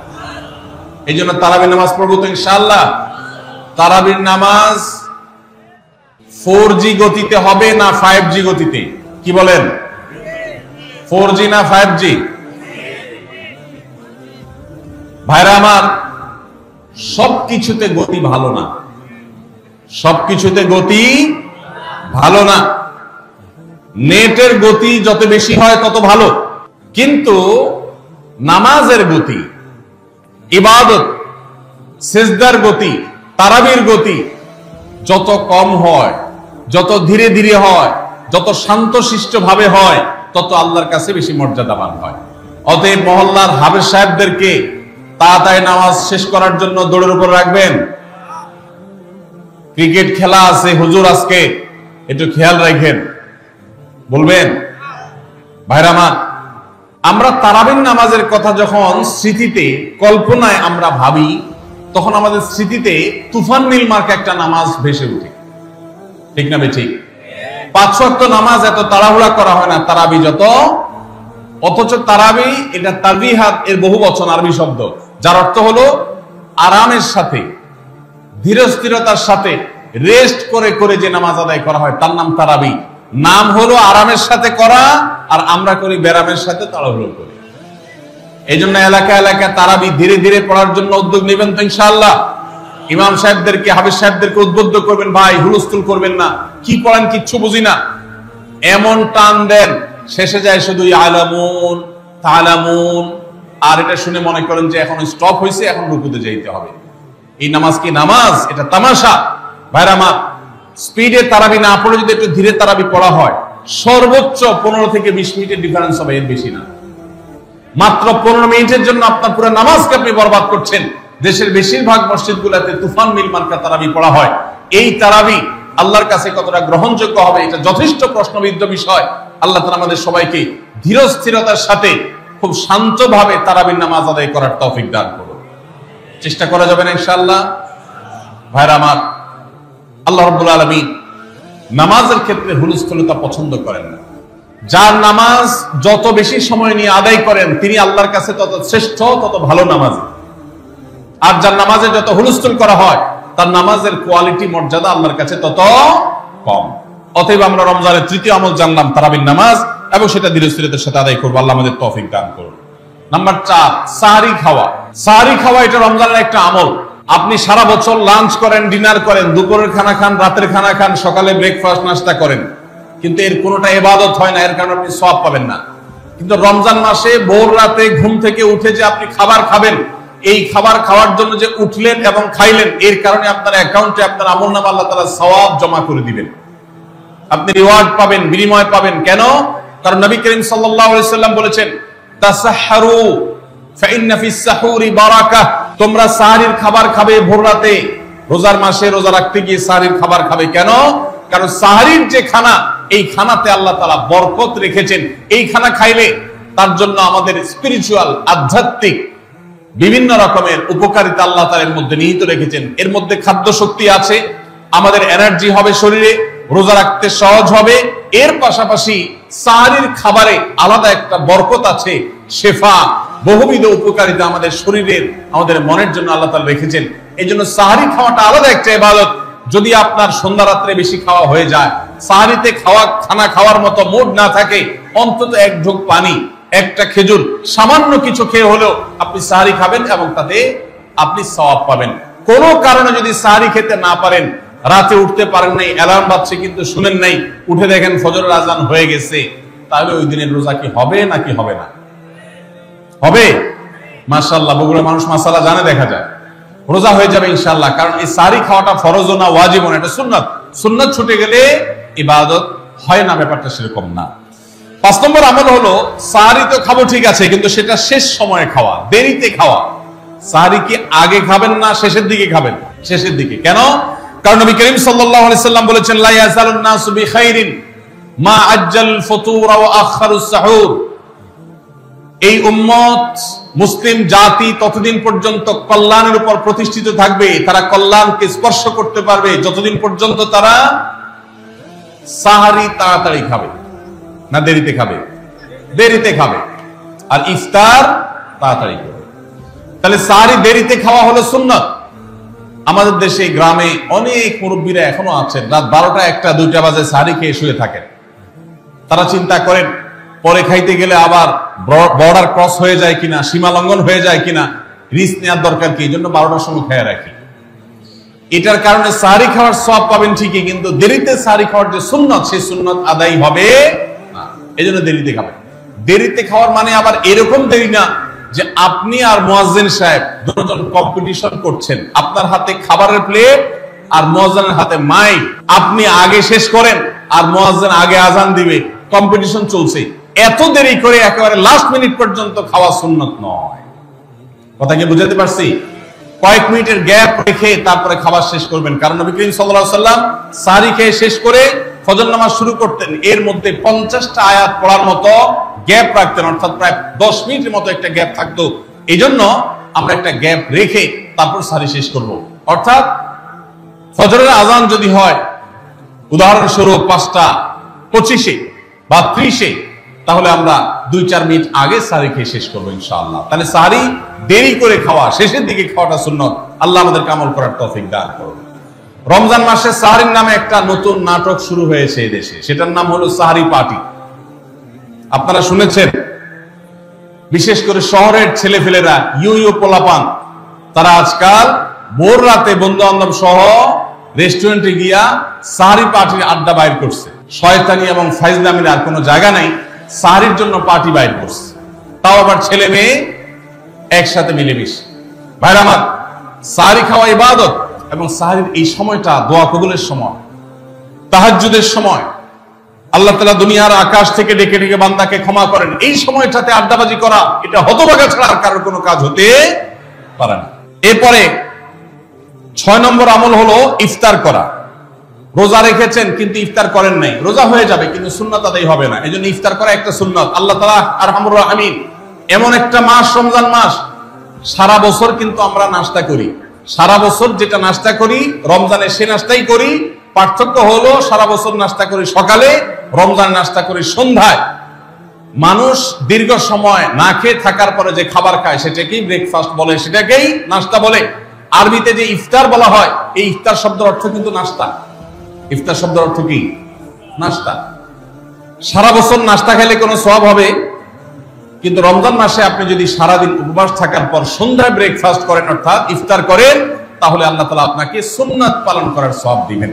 এই জন্য তারাবির নামাজ পড়বো তো ইনশাআল্লাহ। তারাবির নামাজ 4G গতিতে হবে না 5G গতিতে? কি বলেন? 4G না 5G? ভাইরা আমার, সবকিছুতে গতি ভালো না, সবকিছুতে গতি ভালো না। নেটের গতি যত বেশি হয় তত ভালো, কিন্তু নামাজের গতি, ইবাদত, সিজদার গতি, তারাবির গতি যত কম হয়, যত ধীরে ধীরে হয়, যত শান্তশিষ্ট ভাবে হয়, তত আল্লাহর কাছে বেশি মর্যাদাবান হয়। অতএব মহল্লার হাফেজ সাহেবদেরকে তাড়াতাড়ি নামাজ শেষ করার জন্য দৌড়ের উপর রাখবেন। ক্রিকেট খেলা আছে হুজুর আজকে, একটু খেয়াল রাখেন, বলবেন। ভাইরা আমার, আমরা তারাবির নামাজের কথা যখন স্মৃতিতে কল্পনায় আমরা ভাবি, তখন আমাদের স্মৃতিতে তুফান মিল মার্কা একটা নামাজ ভেসে উঠে, ঠিক না ঠিক? 5 ওয়াক্ত নামাজ এত তাড়াহুড়া করা হয় না তারাবি যত, অথচ তারাবি এটা তারবিহাত এর বহু বচন আরবি শব্দ, যার অর্থ হলো আরামের সাথে, ধীরস্থিরতার সাথে, রেস্ট করে করে যে নামাজ আদায় করা হয় তার নাম তারাবি। নাম হলো আরামের সাথে করা, আর আমরা করি ব্যারামের সাথে তাড়াহুড়ো করি। এই জন্য এলাকা এলাকা তারাবি ধীরে ধীরে পড়ার জন্য উদ্যোগ নেবেন তো ইনশাআল্লাহ। ইমাম সাহেবদেরকে, হাফেজ সাহেবদেরকে উদ্বুদ্ধ করবেন, ভাই হুলস্থুল করবেন না, কি পড়েন কিচ্ছু বুঝি না, এমন টান দেন শেষে যায় শুধু আলামুন তালামুন, আর এটা শুনে মনে করেন যে এখন স্টপ হয়েছে, এখন রুকুতে যাইতে হবে। এই নামাজ কি নামাজ? এটা তামাশা। ভাইরা আমার, স্পিডে তারাবি না পড়ে যদি একটু ধীরে তারাবি পড়া হয়, সর্বোচ্চ 15 থেকে 20 মিনিটের ডিফারেন্স হবে, এর বেশি না। মাত্র 15 মিনিটের জন্য আপনার পুরো নামাজকে আপনি বরবাদ করছেন। দেশের বেশিরভাগ মসজিদগুলোতে তুফান মিল মার্কা তারাবি পড়া হয়। এই তারাবি আল্লাহর কাছে কতটা গ্রহণযোগ্য হবে, এটা যথেষ্ট প্রশ্নবিদ্ধ বিষয়। আল্লাহ তাআলা আমাদের সবাইকে ধীরস্থিরতার সাথে খুব শান্তভাবে তারাবির নামাজ আদায় করার তৌফিক দান করুন। চেষ্টা করা যাবে না ইনশাআল্লাহ। ভাইরা আমার, আল্লাহ রাব্বুল আলামিন নামাজের ক্ষেত্রে হুলস্থুলতা পছন্দ করেন না। যার নামাজ যত বেশি সময় নিয়ে আদায় করেন তিনি আল্লাহর কাছে তত শ্রেষ্ঠ, তত ভালো নামাজ। আর যার নামাজে যত হুলস্থুল করা হয় তার নামাজের কোয়ালিটি, মর্যাদা আল্লাহর কাছে তত কম। অতএব আমরা রমজানের তৃতীয় আমল জানলাম তারাবির নামাজ, এবং সেটা ধীরস্থিরতার সাথে আদায় করবো। আল্লাহ আমাদের তৌফিক দান করুন। নাম্বার 4, সাহরি খাওয়া। সাহরি খাওয়া এটা রমজানের একটা আমল। আপনি সারা বছর লাঞ্চ করেন, ডিনার করেন, দুপুরের খানা খান, রাতের খানা খান, সকালে ব্রেকফাস্ট নাস্তা করেন, কিন্তু এর কোনোটা ইবাদত হয় না, এর কারণে আপনি সওয়াব পাবেন না। কিন্তু রমজান মাসে ভোর রাতে ঘুম থেকে উঠে যে আপনি খাবার খাবেন, এই খাবার খাওয়ার জন্য যে উঠলেন এবং খাইলেন, এর কারণে আপনার অ্যাকাউন্টে আপনার আমলনামা আল্লাহ তাআলা সওয়াব জমা করে দিবেন। আপনি রিওয়ার্ড পাবেন, বিনিময় পাবেন। কেন? কারণ নবী করিম সাল্লাল্লাহু আলাইহি সাল্লাম বলেছেন, তাসাহহারু ফাইন্না ফিস সাহুরি বারাকাহ। তোমরা সাহরির খাবার খাবে ভোর রাতে। রোজার মাসে রোজা রাখতে গিয়ে সাহরির খাবার খাবে। কেন? কারণ সাহরির যে খানা, এই খানাতে আল্লাহ তাআলা বরকত রেখেছেন। এই খানা খাইলে তার জন্য আমাদের স্পিরিচুয়াল, আধ্যাত্মিক বিভিন্ন রকমের উপকারিতা আল্লাহ তাআলা এর মধ্যে নিহিত রেখেছেন। এর মধ্যে খাদ্য শক্তি আছে, আমাদের এনার্জি হবে শরীরে, রোজা রাখতে সহজ হবে। এর পাশাপাশি সাহরির খাবারে আলাদা একটা বরকত আছে, শেফা, বহুবিধ উপকারিতা আমাদের শরীরের, আমাদের মনের জন্য আল্লাহ তাআলা রেখেছেন। এই জন্য সাহরি খাওয়াটা আলাদা একটা ইবাদত। যদি আপনার সন্ধ্যা রাত্রে বেশি খাওয়া হয়ে যায়, সাহরিতে খানা খাওয়ার মতো মুড না থাকে, অন্তত এক ঢোক পানি, একটা খেজুর, সামান্য কিছু খেয়ে হলেও আপনি সাহরি খাবেন এবং তাতে আপনি সওয়াব পাবেন। কোনো কারণে যদি সাহরি খেতে না পারেন, রাতে উঠতে পারেন নাই, অ্যালার্ম বাজছে কিন্তু শুনেন নাই, উঠে দেখেন ফজরের আজান হয়ে গেছে, তাহলে ওই দিনের রোজা কি হবে নাকি হবে না? হবে। মাশাআল্লাহ, বগুড়ার মানুষ মাশাআল্লাহ জানে, দেখা যায় রোজা হয়ে যাবে ইনশাআল্লাহ। কারণ এই সাহরি খাওয়াটা ফরজও না, ওয়াজিবও না, এটা সুন্নাত। সুন্নাত ছুটে গেলে ইবাদত হয় না, ব্যাপারটা সেরকম না। 5 নম্বর আমল হলো, সাহরি তো খাবো ঠিক আছে, কিন্তু সেটা শেষ সময়ে খাওয়া, দেরিতে খাওয়া। সাহরি কি আগে খাবেন না শেষের দিকে খাবেন? শেষের দিকে। কেন? কারণ নবী করিম সাল্লাল্লাহু আলাইহি সাল্লাম বলেছেন, লা ইয়াজালুন নাসু বিখাইরিন মা আজ্জাল ফুতুর ওয়া আখারুস সাহুর। এই উম্মত, মুসলিম জাতি ততদিন পর্যন্ত কল্যাণের উপর প্রতিষ্ঠিত থাকবে, তারা কল্যাণকে স্পর্শ করতে পারবে যতদিন পর্যন্ত তারা সাহরি তাড়াতাড়ি খাবে না দেরিতে খাবে? দেরিতে খাবে। আর ইফতার তাড়াতাড়ি করবে। তাহলে সাহরি দেরিতে খাওয়া হলো সুন্নাত। আমাদের দেশে গ্রামে অনেক মুরব্বীরা এখনো আছেন, রাত 12টা, 1টা, 2টা বাজে সাহরি খেয়ে শুয়ে থাকেন। তারা চিন্তা করেন পরে খাইতে গেলে আবার বর্ডার ক্রস হয়ে যায় কিনা, সীমা লঙ্ঘন হয়ে যায় কিনা, রিস্ক নেওয়ার দরকার কি, এই জন্য 12টার সময় খেয়ে রাখি। এটার কারণে সাহরি খাওয়ার সওয়াব পাবেন ঠিকই, কিন্তু দেরিতে সাহরি খাওয়ার যে সুন্নাত, সেই সুন্নাত আদায় হবে না। এই জন্য দেরিতে খাবেন। দেরিতে খাওয়ার মানে আবার এরকম দেরি না যে আপনি আর মুয়াজ্জিন সাহেব দুজন কম্পিটিশন করছেন, আপনার হাতে খাবারের প্লেট আর মুয়াজ্জিনের হাতে মাইক, আপনি আগে শেষ করেন আর মুয়াজ্জিন আগে আজান দিবে, কম্পিটিশন চলছে। এত দেরি করে একেবারে লাস্ট মিনিট পর্যন্ত খাওয়া সুন্নাত নয়। কথা কি বুঝাতে পারছি? কয়েক মিনিটের গ্যাপ রেখে তারপরে খাবার শেষ করবেন, কারণ নবী করিম সাল্লাল্লাহু আলাইহি ওয়াসাল্লাম সাহরি খেয়ে শেষ করে ফজর নামাজ শুরু করতেন, এর মধ্যে 50টা আয়াত পড়ার মতো গ্যাপ রাখতেন, অর্থাৎ প্রায় 10 মিনিটের মতো একটা গ্যাপ থাকতো। এই জন্য আমরা একটা গ্যাপ রেখে তারপর সাহরি শেষ করব। অর্থাৎ ফজরের আজান যদি হয় উদাহরণস্বরূপ 5:25 বা 30, তাহলে আমরা 2-4 মিনিট আগে সাহরি খেয়ে শেষ করবো ইনশাআল্লাহ। তাহলে সাহরি দেরি করে খাওয়া, শেষের দিকে খাওয়াটা সুন্নত। আল্লাহ আমাদেরকে আমল করার তৌফিক দান করুন। রমজান মাসে সাহরির নামে একটা নতুন নাটক শুরু হয়েছে এই দেশে, সেটার নাম হলো সাহরি পার্টি। আপনারা শুনেছেন, বিশেষ করে শহরের ছেলেফেলেরা, ইউ পোলাপান, তারা আজকাল ভোর রাতে বন্ধু বান্ধব সহ রেস্টুরেন্টে গিয়া সাহরি পার্টির আড্ডা বাইর করছে। শয়তানি এবং ফাইজলামির আর কোনো জায়গা নাই, সাহরির জন্য পার্টি বাইর করছে, তাও আবার ছেলে মেয়ে একসাথে মিলেমিশে। ভাইরা আমার, সাহরি খাওয়া ইবাদত, এবং সাহরির এই সময়টা দোয়া কবুলের সময়, তাহাজ্জুদের সময়। আল্লাহ তাআলা দুনিয়ার আকাশ থেকে ডেকে ডেকে বান্দাকে ক্ষমা করেন। এই সময়টাতে আড্ডাবাজি করা, এটা হতভাগা ছাড়া আর কারোর কোনো কাজ হতে পারে না। এরপরে 6 নম্বর আমল হলো ইফতার করা। রোজা রেখেছেন কিন্তু ইফতার করেন নাই, রোজা হয়ে যাবে কিন্তু সুন্নাত আদায় হবে না, এজন্য ইফতার করা একটা সুন্নাত। আল্লাহ তাআলা আরহামুর রাহিমিন, এমন একটা মাস রমজান মাস, সারা বছর কিন্তু আমরা নাস্তা করি, সারা বছর যেটা নাস্তা করি রমজানে সে নাস্তাই করি। পার্থক্য হলো সারা বছর নাস্তা করি সকালে, রমজান নাস্তা করি সন্ধ্যায়। মানুষ দীর্ঘ সময় না খেয়ে থাকার পরে যে খাবার খায় সেটাকেই ব্রেকফাস্ট বলে, সেটাকেই নাস্তা বলে। আরবিতে যে ইফতার বলা হয়, এই ইফতার শব্দের অর্থ কিন্তু নাস্তা। ইফতার শব্দের অর্থ কি? নাস্তা। সারা বছর নাস্তা খেলে কোনো সওয়াব হবে, কিন্তু রমজান মাসে আপনি যদি সারাদিন উপবাস থাকার পর সন্ধ্যায় ব্রেকফাস্ট করেন, অর্থাৎ ইফতার করেন, তাহলে আল্লাহ তাআলা আপনাকে সুন্নাত পালন করার সওয়াব দিবেন।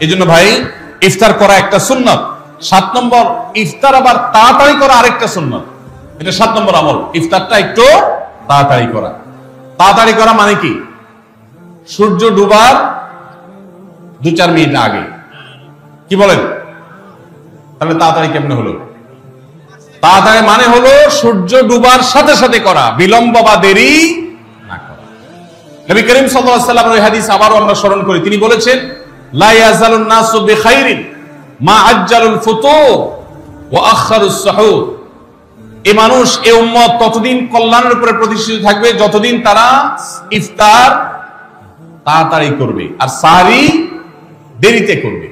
এজন্য ভাই, ইফতার করা একটা সুন্নাত। 7 নম্বর, ইফতার আবার তাড়াতাড়ি করা আরেকটা সুন্নাত। এটা 7 নম্বর আমল, ইফতারটা একটু তাড়াতাড়ি করা। তাড়াতাড়ি করা মানে কি? সূর্য ডুবার 2-4 মিনিট আগে। কি বলেন? তাহলে তাড়াতাড়ি কেমনে হলো? তাড়াতাড়ি মানে হলো সূর্য ডুবার সাথে সাথে করা, বিলম্ব বা দেরি না করা। নবী করিম সাল্লাল্লাহু আলাইহি ওয়াসাল্লামের ওই হাদিস আবারও আমরা স্মরণ করি। তিনি বলেছেন, লা ইয়াজালুন নাসু বিখাইরিন মা আজ্জালুল ফুতুর ওয়া আখারুস সুহুর। এই মানুষ, এই উম্মত ততদিন কল্যাণের উপরে প্রতিষ্ঠিত থাকবে যতদিন তারা ইফতার তাড়াতাড়ি করবে আর সাহরি দেরিতে করবে।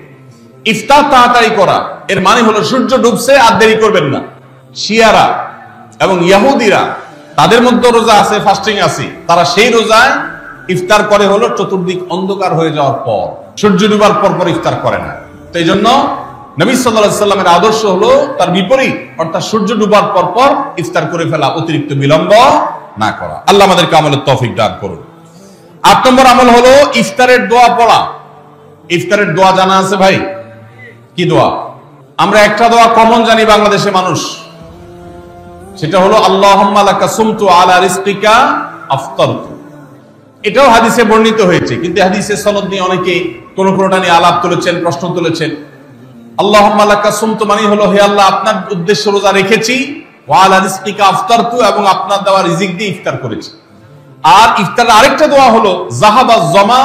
ইফতার তাড়াতাড়ি করা এর মানে হলো সূর্য ডুবছে আর দেরি করবেন না। শিয়ারা এবং ইহুদিরা, তাদের মধ্যে রোজা আছে, ফাস্টিং আছে, তারা সেই রোজায় ইফতার করে হলো চতুর্দিক অন্ধকার হয়ে যাওয়ার পর, সূর্য ডুবার পর পর ইফতার করে না। তো এই জন্য নবী সাল্লাল্লাহু আলাইহি ওয়াসাল্লামের আদর্শ হলো তার বিপরীত, অর্থাৎ সূর্য ডুবার পর পর ইফতার করে ফেলা, অতিরিক্ত বিলম্ব না করা। আল্লাহ আমাদেরকে আমলের তৌফিক দান করুন। 8 নম্বর আমল হলো ইফতারের দোয়া পড়া। ইফতারের দোয়া জানা আছে ভাই? কি দোয়া? আমরা একটা দোয়া কমন জানি বাংলাদেশের মানুষ, সেটা হলো আল্লাহুম্মা লাকা সুমতু আলা রিজকিকা আফতারতু। এটাও হাদিসে বর্ণিত হয়েছে, কিন্তু হাদিসের সনদ নিয়ে অনেকে কোনটা নিয়ে আলাপ তুলেছেন, প্রশ্ন তুলেছেন। আল্লাহুম্মা লাকা সুমতু মানে হলো, হে আল্লাহ, আপনার উদ্দেশ্যে রোজা রেখেছি, ওয়া আলা রিজকিকা আফতারতু, এবং আপনার দেওয়া রিজিক দিয়ে ইফতার করেছি। আর ইফতারের আরেকটা দোয়া হলো যাহাবাজ জামা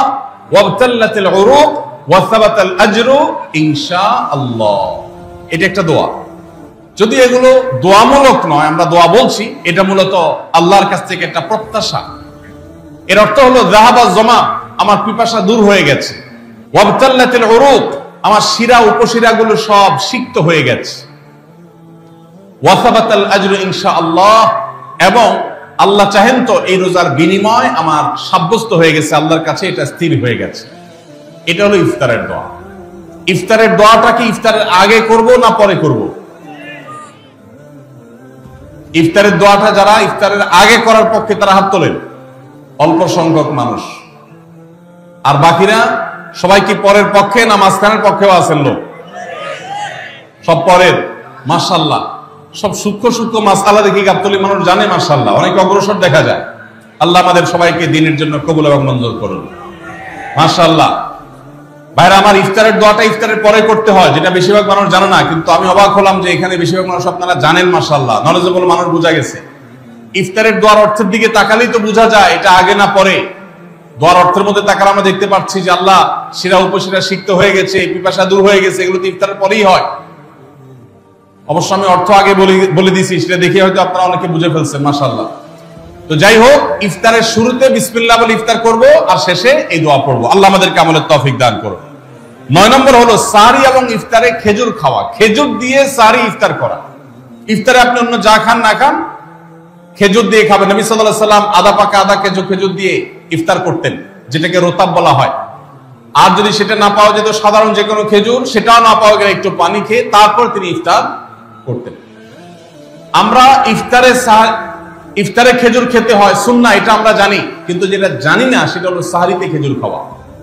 ওয়াবতাল্লাতিল উরুক ওয়া সাবাতাল আজরু ইনশাআল্লাহ। এটা একটা দোয়া। যদি এগুলো দোয়ামূলক নয়, আমরা দোয়া বলছি, এটা মূলত আল্লাহর কাছ থেকে একটা প্রত্যাশা। এর অর্থ হলো যাহাবাজ জামা, আমার পিপাসা দূর হয়ে গেছে, ওয়াবতাল্লাতিল উরুক, আমার শিরা উপশিরাগুলো সব সিক্ত হয়ে গেছে, ওয়া সাবাতাল আজরু ইনশাআল্লাহ, এবং আল্লাহ চাহেন তো এই রোজার বিনিময় আমার সাব্যস্ত হয়ে গেছে আল্লাহর কাছে, এটা স্থির হয়ে গেছে। এটা হলো ইফতারের দোয়া। ইফতারের দোয়াটা কি ইফতারের আগে করব না পরে করব? ইফতারের দোয়াটা যারা ইফতারের আগে করার পক্ষে তারা হাত তোলেন, অল্প সংখ্যক মানুষ। আর বাকিরা সবাই কি পরের পক্ষে না মাঝখানের পক্ষেও আছেন লোক? সব পরের। মাশাআল্লাহ, সব সূক্ষ্ম সূক্ষ্ম মাসআলা দেখি গাবতলী মানুষ জানে, মাশাআল্লাহ, অনেক অগ্রসর দেখা যায়। আল্লাহ আমাদের সবাইকে দ্বীনের জন্য কবুল এবং মঞ্জুর করুন। মাশাআল্লাহ। ভাইরা আমার, ইফতারের দোয়াটা ইফতারের পরে করতে হয়, যেটা বেশিরভাগ মানুষ জানে না, কিন্তু আমি অবাক হলাম যে এখানে বেশিরভাগ মানুষ আপনারা জানেন। মাশাআল্লাহ, নলেজেবল মানুষ বোঝা গেছে। ইফতারের দোয়ার অর্থের দিকে তাকালেই তো বোঝা যায় এটা আগে না পরে। দোয়ার অর্থের মধ্যে তাকালে আমরা দেখতে পাচ্ছি যে আল্লাহ শিরা উপশিরা সিক্ত হয়ে গেছে, পিপাসা দূর হয়ে গেছে, এগুলো তো ইফতারের পরেই হয়। অবশ্য আমি অর্থ আগে বলে দিছি, সেটা দেখে হয়তো আপনারা অনেকে বুঝে ফেলছেন, মাশাআল্লাহ। তো যাই হোক, ইফতারের শুরুতে বিসমিল্লাহ বলে ইফতার করব, আর শেষে এই দোয়া পড়বো। আল্লাহ আমাদেরকে আমলের তৌফিক দান করুন। 9 নম্বর হলো সাহরি এবং ইফতারে খেজুর খাওয়া। খেজুর দিয়ে সাহরি ইফতার করা। ইফতারে আপনি অন্য যা খান না খান, খেজুর দিয়ে খাবেন। নবী সাল্লাল্লাহু আলাইহি সাল্লাম আদা পাকা আদা খেজুর দিয়ে ইফতার করতেন, যেটাকে রোতাব বলা হয়। আর যদি সেটা না পাওয়া যেত, সাধারণ যে কোনো খেজুর, সেটাও না পাওয়া গেলে একটু পানি খেয়ে তারপর তিনি ইফতার করতেন। আমরা ইফতারে খেজুর খেতে হয় সুন্নাহ, এটা আমরা জানি, কিন্তু যেটা জানি না সেটা হলো সাহরিতে খেজুর খাওয়া।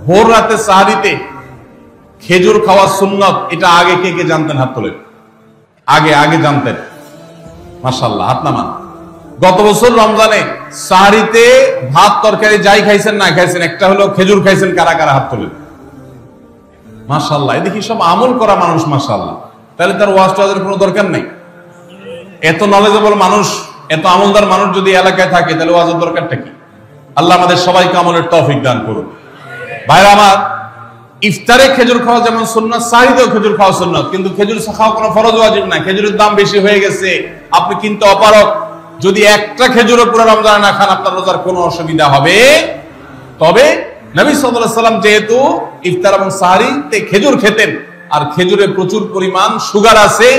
ভোর রাতে সাহরিতে খেজুর খাওয়া সুন্নাত, এটা আগে কে কে জানতেন? হাত তোলেন। আগে জানতেন, মাশাআল্লাহ, হাত নামান। গত বছর রমজানে সাহরিতে ভাত তরকারি যাই খাইছেন না খাইছেন, একটা হলো খেজুর খাইছেন, কারা কারা হাত তোলেন? মাশাআল্লাহ, এদিকে সব আমল করা মানুষ, মাশাআল্লাহ। তাহলে তার ওয়াজ টোয়াজের কোনো দরকার নেই। এত নলেজেবল মানুষ, এত আমলদার মানুষ যদি এলাকায় থাকে, তাহলে ওয়াজের দরকারটা কি? আল্লাহ আমাদের সবাইকে আমলের তৌফিক দান করুন। ভাইরা আমার, ইফতারে খেজুর খাওয়া যেমন সুন্নাত, সাহরিতেও খেজুর খাওয়া সুন্নাত, কিন্তু খেজুর খাওয়া কোনো ফরজ ওয়াজিব না। খেজুরের দাম বেশি হয়ে গেছে, আপনি কিনতে অপারগ। যদি একটা খেজুরও পুরো রমজানে না খান, আপনার রোজার কোনো অসুবিধা হবে। তবে নবী সাল্লাল্লাহু আলাইহি সাল্লাম যেহেতু ইফতার এবং সাহরিতে খেজুর খেতেন, আর খেজুরে প্রচুর পরিমাণ সুগার আছে,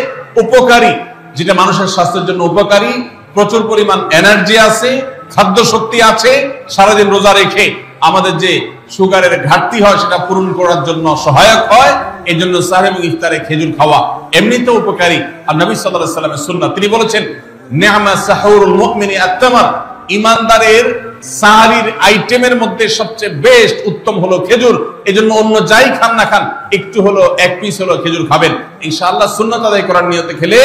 উপকারী, যেটা মানুষের স্বাস্থ্যের জন্য উপকারী, প্রচুর পরিমাণ এনার্জি আছে, খাদ্য শক্তি আছে, সারাদিন রোজা রেখে আমাদের যে সুগারের ঘাটতি হয় সেটা পূরণ করার জন্য সহায়ক হয়। এই জন্য সাহরি এবং ইফতারে খেজুর খাওয়া এমনিতেও উপকারী। আর নবী সাল্লাল্লাহু আলাইহি সাল্লামের সুন্নাত, তিনি বলেছেন, নি'মা সাহুরুল মুমিনি আত-তামার, ঈমানদারের সাহরির আইটেমের মধ্যে সবচেয়ে বেস্ট উত্তম হলো খেজুর। এজন্য অন্য যাই খান না খান, একটু হলো, এক পিস হলো খেজুর খাবেন। ইনশাআল্লাহ সুন্নাত আদায় করার নিয়তে খেলে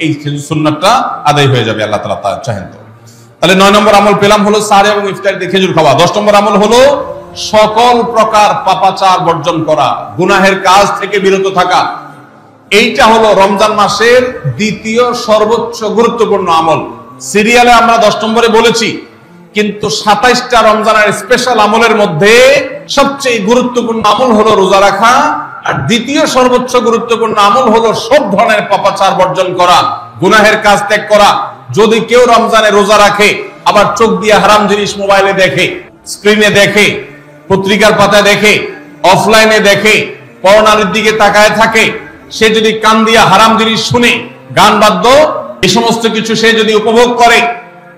এই খেজুর সুন্নাতটা আদায় হয়ে যাবে, আল্লাহ তাআলা তা চাহেন তো। তাহলে 9 নম্বর আমল পেলাম হলো সাহরি এবং ইফতারিতে খেজুর খাওয়া। 10 নম্বর আমল হলো সকল প্রকার পাপাচার বর্জন করা, গুনাহের কাজ থেকে বিরত থাকা। এইটা হলো রমজান মাসের দ্বিতীয় সর্বোচ্চ গুরুত্বপূর্ণ আমল। সিরিয়ালে আমরা 10 নম্বরে বলেছি, কিন্তু 27টা রমজানের স্পেশাল আমলের মধ্যে সবচেয়ে গুরুত্বপূর্ণ আমল হলো রোজা রাখা, আর দ্বিতীয় সর্বোচ্চ গুরুত্বপূর্ণ আমল হলো সব ধরনের পাপাচার বর্জন করা, গুনাহের কাজ ত্যাগ করা। যদি কেউ রমজানে রোজা রাখে, আবার চোখ দিয়ে হারাম জিনিস মোবাইলে দেখে, স্ক্রিনে দেখে, পত্রিকার পাতায় দেখে, অফলাইনে দেখে, পরনারীর দিকে তাকায় থাকে, সে যদি কান দিয়ে হারাম জিনিস শুনে, গান বাদ্য, এই সমস্ত কিছু সে যদি উপভোগ করে,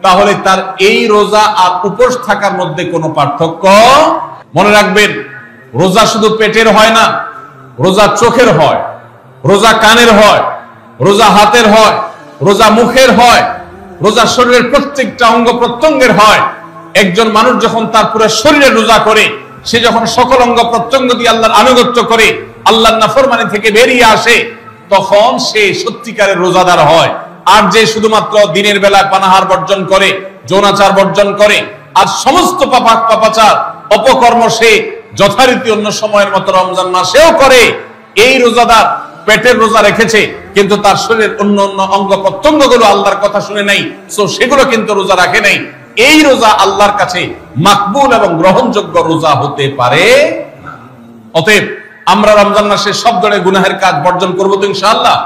তাহলে তার এই রোজা আর উপোস থাকার মধ্যে কোনো পার্থক্য। মনে রাখবেন, রোজা শুধু পেটের হয় না, রোজা চোখের হয়, রোজা কানের হয়, রোজা হাতের হয়, রোজা মুখের হয়, রোজা শরীরের প্রত্যেকটা অঙ্গ প্রত্যঙ্গের হয়। একজন মানুষ যখন তার পুরো শরীরে রোজা করে, সে যখন সকল অঙ্গ প্রত্যঙ্গ দিয়ে আল্লাহর আনুগত্য করে, আল্লাহর নাফরমানি থেকে বেরিয়ে আসে, তখন সে সত্যিকারের রোজাদার হয়। আর যে শুধুমাত্র দিনের বেলায় পানাহার বর্জন করে, যৌনাচার বর্জন করে, আর সমস্ত পাপাচার অপকর্ম সে যথারীতি অন্য সময়ের মতো রমজান মাসেও করে, এই রোজাদার পেটের রোজা রেখেছে, কিন্তু তার শরীরের অন্য অন্য অঙ্গ প্রত্যঙ্গ গুলো আল্লাহর কথা শুনে নাই, সেগুলো কিন্তু রোজা রাখে নাই। এই রোজা আল্লাহর কাছে মাকবুল এবং গ্রহণযোগ্য রোজা হতে পারে। অতএব আমরা রমজান মাসে সব ধরনের গুনাহের কাজ বর্জন করবো তো ইনশাআল্লাহ।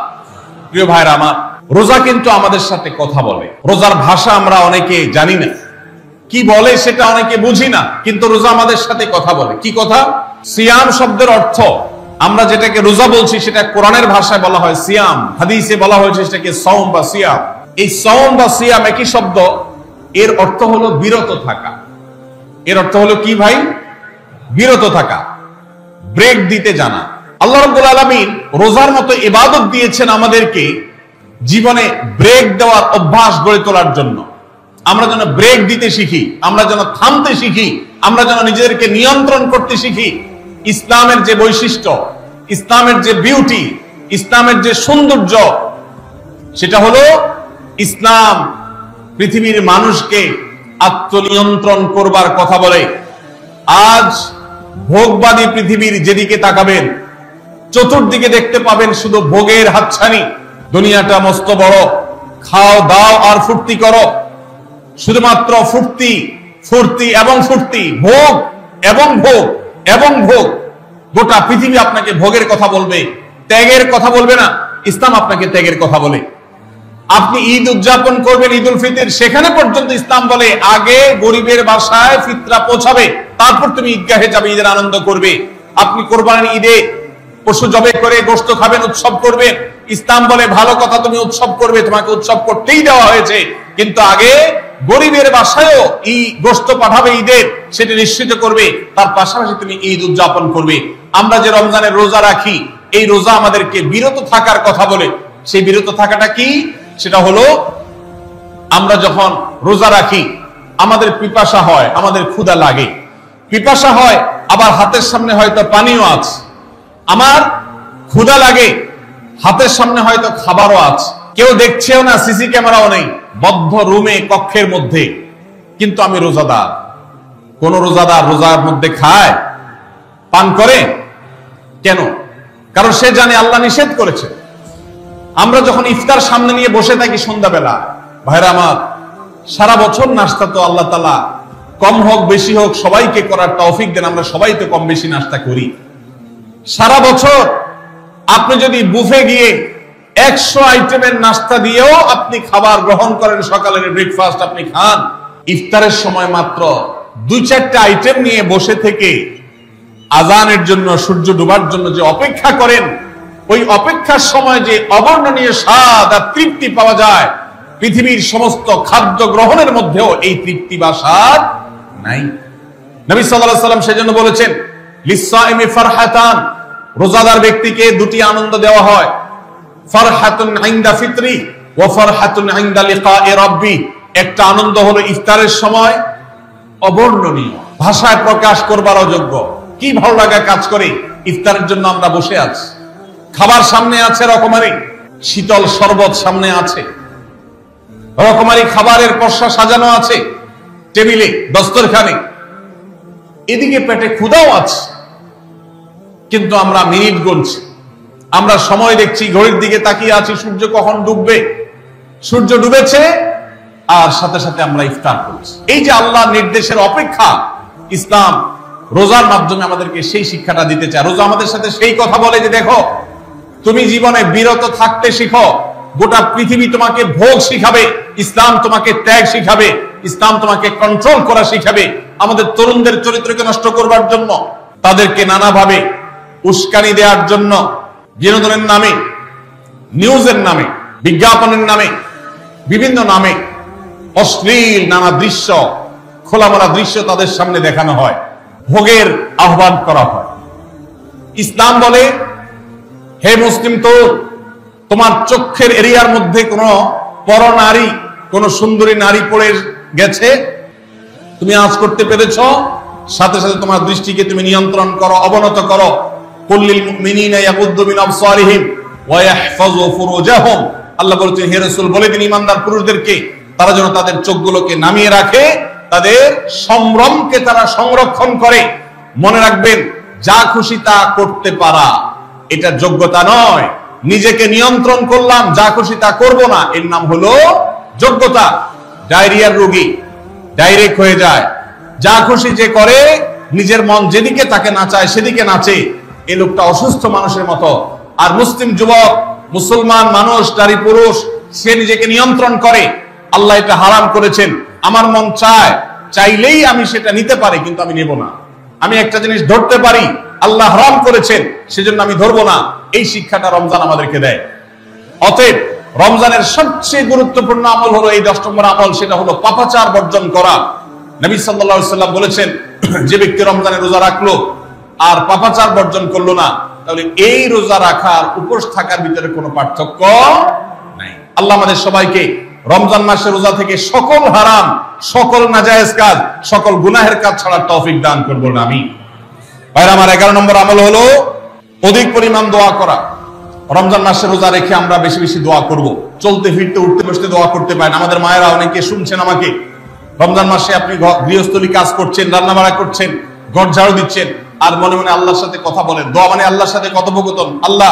প্রিয় ভাইরা আমার, রোজা কিন্তু আমাদের সাথে কথা বলে। রোজার ভাষা আমরা অনেকে জানি না, কি বলে সেটা অনেকে বুঝি না, কিন্তু রোজা আমাদের সাথে কথা বলে। কি কথা? সিয়াম শব্দের অর্থ, আমরা যেটাকে রোজা বলছি সেটা কোরআনের ভাষায় বলা হয় সিয়াম, হাদিসে বলা হয়েছে সেটাকে সওম বা সিয়াম। এই সওম বা সিয়াম একই শব্দ, এর অর্থ হলো বিরত থাকা। এর অর্থ হলো কি ভাই? বিরত থাকা, ব্রেক দিতে জানা। আল্লাহ রাব্বুল আলামিন রোজার মতো ইবাদত দিয়েছেন আমাদেরকে জীবনে ব্রেক দেওয়ার অভ্যাস গড়ে তোলার জন্য। আমরা যেন ব্রেক দিতে শিখি, আমরা যেন থামতে শিখি, আমরা যেন নিজেদেরকে নিয়ন্ত্রণ করতে শিখি। ইসলামের যে বৈশিষ্ট্য, ইসলামের যে বিউটি, ইসলামের যে সৌন্দর্য, সেটা হলো ইসলাম পৃথিবীর মানুষকে আত্মনিয়ন্ত্রণ করবার কথা বলে। আজ ভোগবাদী পৃথিবীর যেদিকে তাকাবেন, চতুর্দিকে দেখতে পাবেন শুধু ভোগের হাতছানি। দুনিয়াটা মস্ত বড়, খাও দাও আর ফুর্তি করো। শুধুমাত্র ফুর্তি ফুর্তি এবং ফুর্তি, ভোগ এবং ভোগ এবং ভোগ। গোটা পৃথিবী আপনাকে ভোগের কথা বলবে, ত্যাগের কথা বলবে না। ইসলাম আপনাকে ত্যাগের কথা বলে। আপনি ঈদ উদযাপন করবেন, ঈদ উল ফিতর, সেখানে পর্যন্ত ইসলাম বলে আগে গরিবের বাসায় ফিতরা পৌঁছাবে, তারপর তুমি ঈদগাহে যাবে, ঈদের আনন্দ করবে। আপনি কোরবানির ঈদে পশু জবে করে গোশত খাবেন, উৎসব করবেন। ইসলাম বলে ভালো কথা, তুমি উৎসব করবে, তোমাকে উৎসব করতেই দেওয়া হয়েছে, কিন্তু আগে গরিবের বাসায়ও এই গোশত পাঠাবে ঈদের, সেটা নিশ্চিত করবে, তার পাশাপাশি তুমি ঈদ উদযাপন করবে। আমরা যে রমজানের রোজা রাখি, এই রোজা আমাদেরকে বিরত থাকার কথা বলে। সেই বিরত থাকাটা কি? সেটা হলো আমরা যখন রোজা রাখি আমাদের পিপাসা হয়, আমাদের ক্ষুধা লাগে, পিপাসা হয়, আবার হাতের সামনে হয়তো পানিও আছে, আমার ক্ষুধা লাগে, হাতের সামনে হয়তো খাবারও আছে, কেউ দেখছেও না, সিসি ক্যামেরাও নেই, বদ্ধ রুমে কক্ষের মধ্যে, কিন্তু আমি রোজাদার। কোন রোজাদার রোজার মধ্যে খায়, পান করে? কেন? কারণ সে জানে আল্লাহ নিষেধ করেছে। আমরা যখন ইফতার সামনে নিয়ে বসে থাকি সন্ধ্যাবেলা, ভাইরা আমার, সারা বছর নাস্তা তো আল্লাহ তাআলা কম হোক বেশি হোক সবাইকে করার তৌফিক দেন, আমরা সবাই তো কম বেশি নাস্তা করি সারা বছর। আপনি যদি বুফে গিয়ে 100 আইটেমের নাস্তা দিয়েও আপনি খাবার গ্রহণ করেন, সকালের ব্রেকফাস্ট আপনি খান, ইফতারের সময় মাত্র 2-4টা আইটেম নিয়ে বসে থেকে আজানের জন্য, সূর্য ডুবার জন্য যে অপেক্ষা করেন, ওই অপেক্ষার সময় যে অবর্ণনীয় স্বাদ আর তৃপ্তি পাওয়া যায়, পৃথিবীর সমস্ত খাদ্য গ্রহণের মধ্যেও এই তৃপ্তি বা স্বাদ নাই। নবী সাল্লাল্লাহু আলাইহি ওয়াসাল্লাম সেজন্য বলেছেন, লিসাইমি ফারহাতান, রোজাদার ব্যক্তিকে দুটি আনন্দ দেওয়া হয়, ফারহাতুন ইনদা ফিতরি ওয়া ফারহাতুন ইনদা লিকাই রাব্বি। একটা আনন্দ হলো ইফতারের সময়, অবর্ণনীয়, ভাষায় প্রকাশ করবার অযোগ্য, কি ভালো লাগা কাজ করে। ইফতারের জন্য আমরা বসে আছি, খাবার সামনে আছে, রকমারি শীতল শরবত সামনে আছে, রকমারি খাবারের পসরা সাজানো আছে টেবিলে, দস্তরখানে, এদিকে পেটে ক্ষুধাও আছে, কিন্তু আমরা মিনিট গুনছি, আমরা সময় দেখছি, ঘড়ির দিকে তাকিয়ে আছি, সূর্য কখন ডুববে। সূর্য ডুবেছে আর সাথে সাথে আমরা ইফতার করছি। এই যে আল্লাহর নির্দেশের অপেক্ষা, ইসলাম রোজার মাধ্যমে আমাদেরকে সেই শিক্ষাটা দিতে চায়। রোজা আমাদের সাথে সেই কথা বলে যে দেখো, তুমি জীবনে বিরত থাকতে শিখো, গোটা পৃথিবী তোমাকে ভোগ শিখাবে, ইসলাম তোমাকে ত্যাগ শিখাবে, ইসলাম তোমাকে কন্ট্রোল করা শিখাবে। আমাদের তরুণদের চরিত্রকে নষ্ট করবার জন্য, তাদেরকে নানাভাবে উস্কানি দেওয়ার জন্য, বিনোদনের নামে, নিউজের নামে, বিজ্ঞাপনের নামে, বিভিন্ন নামে অশ্লীল নানা দৃশ্য, খোলামেলা দৃশ্য তাদের সামনে দেখানো হয়, ভোগের আহ্বান করা হয়। ইসলাম বলে, হে মুসলিম, তো তোমার চোখের এরিয়ার মধ্যে কোন পরনারী, কোন সুন্দরী নারী পড়ে গেছে, তুমি আজ করতে পেরেছ, সাথে সাথে তোমার দৃষ্টিকে তুমি নিয়ন্ত্রণ করো, অবনত করো। কুল্লিল মুমিনিনা ইয়াগুদ্দু মিন আবসারিহিম ওয়া ইয়াহফাযু ফুরুজাহুম। আল্লাহ বলছেন, হে রাসূল, বলে দিন ঈমানদার পুরুষদেরকে তারা যেন তাদের চোখগুলোকে নামিয়ে রাখে, তাদের সম্ভ্রমকে তারা সংরক্ষণ করে। মনে রাখবেন, যা খুশি তা করতে পারা এটা যোগ্যতা নয়। নিজেকে নিয়ন্ত্রণ করলাম, যা খুশি তা করব না, এর নাম হলো যোগ্যতা। ডায়রিয়ার রোগী ডাইরেক্ট হয়ে যায়, যা খুশি যে করে, নিজের মন যেদিকে তাকে নাচায় সেদিকে নাচে, এই লোকটা অসুস্থ মানুষের মতো। আর মুসলিম যুবক, মুসলমান মানুষ, নারী পুরুষ, সে নিজেকে নিয়ন্ত্রণ করে। আল্লাহ এটা হারাম করেছেন, আমার মন চায়, চাইলেই আমি সেটা নিতে পারি, কিন্তু আমি নেব না। আমি একটা জিনিস ধরতে পারি, আল্লাহ হারাম করেছেন, সেজন্য আমি ধরবো না। এই শিক্ষাটা রমজান আমাদেরকে দেয়। অতএব রমজানের সবচেয়ে গুরুত্বপূর্ণ আমল হলো এই 10 নম্বর আমল, সেটা হলো পাপাচার বর্জন করা। নবী সাল্লাল্লাহু আলাইহি ওয়াসাল্লাম বলেছেন, যে ব্যক্তি রমজানে রোজা রাখলো আর পাপাচার বর্জন করলো না, তাহলে এই রোজা রাখার উপোস থাকার ভিতরে কোনো পার্থক্য নাই। আল্লাহ আমাদের সবাইকে রমজান মাসের রোজা থেকে সকল হারাম, সকল নাজায়েজ কাজ, সকল গুনাহের কাজ ছাড়ার তৌফিক দান করবেন, আমিন। ভাইরা আমার, 11 নম্বর আমল হলো অধিক পরিমাণ দোয়া করা। রমজান মাসের রোজা রেখে আমরা বেশি বেশি দোয়া করব। চলতে ফিরতে, উঠতে বসতে দোয়া করতে পারেন। আমাদের মায়েরা অনেকে শুনছেন আমাকে, রমজান মাসে আপনি গৃহস্থলী কাজ করছেন, রান্না বাড়া করছেন, ঘর ঝাড়ু দিচ্ছেন, আর মনে মনে আল্লাহর সাথে কথা বলেন। দোয়া মানে আল্লাহর সাথে কথোপকথন। আল্লাহ,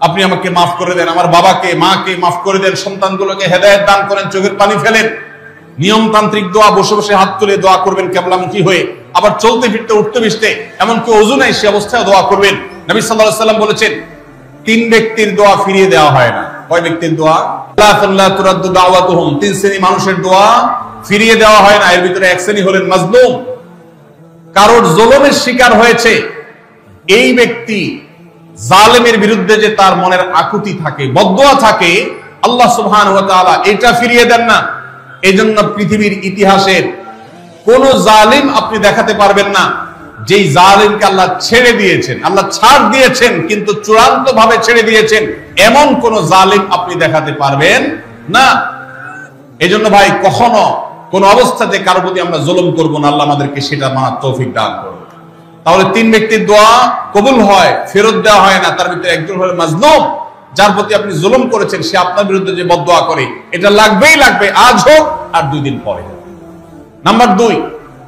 আপনি আমাকে মাফ করে দেন, আমার বাবাকে মাকে মাফ করে দেন, সন্তানগুলোকে হেদায়েত দান করেন, চোখের পানি ফেলেন। নিয়মতান্ত্রিক দোয়া, বসে বসে হাত তুলে দোয়া করবেন কিবলামুখী হয়ে, আবার চলতে ফিরতে উঠতে বসতে, এমনকি ওযু নাই সে অবস্থায় দোয়া করবেন। নবী সাল্লাল্লাহু আলাইহি ওয়াসাল্লাম বলেছেন 3 ব্যক্তির দোয়া ফিরিয়ে দেওয়া হয় না। কয় ব্যক্তির দোয়া? লা তুরাদ্দু দাওয়াতুহুম, 3 শ্রেণী মানুষের দোয়া ফিরিয়ে দেওয়া হয় না। এর ভিতরে এক শ্রেণী হলেন মাজলুম, কারোর জুলুমের শিকার হয়েছে এই ব্যক্তি, জালেমের বিরুদ্ধে যে তার মনের আকুতি থাকে, বদদোয়া থাকে, আল্লাহ সুবহানাহু ওয়া তাআলা এটা ফিরিয়ে দেন না। এজন্য পৃথিবীর ইতিহাসের কোন জালিম আপনি দেখাতে পারবেন না যেই জালিমকে আল্লাহ ছেড়ে দিয়েছেন, আল্লাহ ছাড় দিয়েছেন কিন্তু চূড়ান্ত ভাবে ছেড়ে দিয়েছেন, এমন কোন জালিম আপনি দেখাতে পারবেন না। এজন্য ভাই কখনো কোন অবস্থাতে কারো প্রতি আমরা জুলুম করব না, আল্লাহ আমাদেরকে সেটা মানার তৌফিক দান করুন। তাহলে 3 ব্যক্তির দোয়া কবুল হয়, ফেরত দেওয়া হয় না। তার ভিতরে একজন হলো মাজলুম, যার প্রতি আপনি জুলুম করেছেন, সে আপনার বিরুদ্ধে যে বদদোয়া করে, এটা লাগবেই লাগবে, আজ হোক আর 2 দিন পরে। নাম্বার 2,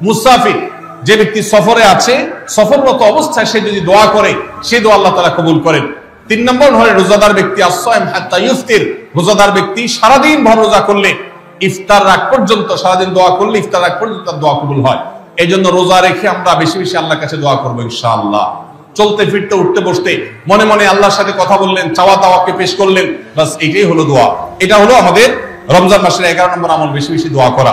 মুসাফির, যে ব্যক্তি সফরে আছে, সফররত অবস্থায় সে যদি দোয়া করে, সে দোয়া আল্লাহ তাআলা কবুল করেন। 3 নম্বর হলো রোজাদার ব্যক্তি, as-সাইম হাত্তা ইফতির, রোজাদার ব্যক্তি সারাদিন ভর রোজা করলে ইফতার রাত পর্যন্ত, সারাদিন দোয়া করলে ইফতার রাত পর্যন্ত তার দোয়া কবুল হয়। এই জন্য রোজা রেখে আমরা বেশি বেশি আল্লাহর কাছে দোয়া করবো ইনশাআল্লাহ। চলতে ফিরতে উঠতে বসতে মনে মনে আল্লাহর সাথে কথা বললেন, চাওয়া দাওয়াকে পেশ করলেন, বাস এটাই হলো দোয়া। এটা হলো আমাদের রমজান মাসের 11 নম্বর আমল, বেশি বেশি দোয়া করা।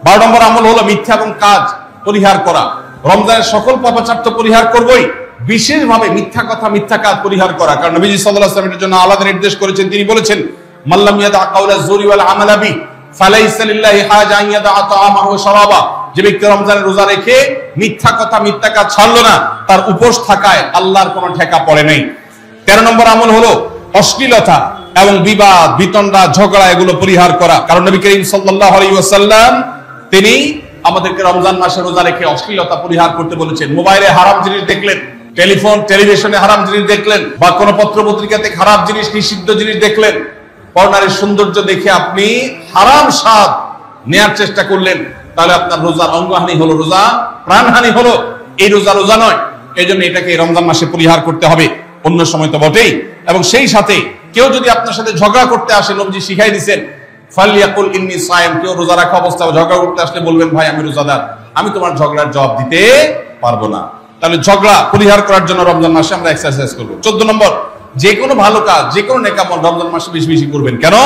12 নম্বর আমল হলো মিথ্যা এবং কাজ পরিহার করা। রমজানের সকল পাপাচার তো পরিহার করবই, বিশেষভাবে মিথ্যা কথা, মিথ্যা কাজ পরিহার করা। কারণ নবীজি সাল্লাল্লাহু আলাইহি ওয়াসাল্লাম এর জন্য আলাদা নির্দেশ করেছেন। তিনি বলেছেন, মাল্লাম ইয়াদা কাওলা যুরি ওয়াল আমালা বি ফালাইসা লিল্লাহি হাজা আন ইয়াদা তাআমাহু ওয়া শারাবা। যে ব্যক্তি রমজানের রোজা রেখে মিথ্যা কথা, মিথ্যা কাজ ছাড়লো না, তার উপোস থাকায় আল্লাহর কোনো ঠেকা পড়ে নাই। 13 নম্বর আমল হলো অশ্লীলতা এবং বিবাদ, বিতণ্ডা, ঝগড়া এগুলো পরিহার করা। কারণ নবী করিম সাল্লাল্লাহু আলাইহি ওয়াসাল্লাম তিনি আমাদেরকে রমজান মাসে রোজা রেখে অশ্লীলতা পরিহার করতে বলেছেন। মোবাইলে হারাম জিনিস দেখলেন, টেলিভিশনে হারাম জিনিস দেখলেন, বা কোনো পত্র পত্রিকাতে খারাপ জিনিস, নিষিদ্ধ জিনিস দেখলেন, পর্নারীর সৌন্দর্য দেখে আপনি হারাম স্বাদ নেয়ার চেষ্টা করলেন, তাহলে আপনার রোজার অঙ্গহানি হলো, রোজা প্রাণহানি হলো। এই রোজা নয়। এই জন্য এটাকে রমজান মাসে পরিহার করতে হবে, অন্য সময় তো বটেই। এবং সেই সাথে কেউ যদি আপনার সাথে ঝগড়া করতে আসে, নবীজি শিখাই দিয়েছেন, ফালিয়াকুল ইন্নী সায়েম, কেউ রোজা রাখা অবস্থায় ঝগড়া করতে আসলে বলবেন, ভাই আমি রোজাদার, আমি তোমার ঝগড়ার জবাব দিতে পারবো না। তাহলে ঝগড়া পরিহার করার জন্য রমজান মাসে আমরা এক্সারসাইজ করবো। 14 নম্বর, যে কোনো ভালো কাজ, যে কোনো নেকামল রমজান মাসে বেশি বেশি করবেন। কেন?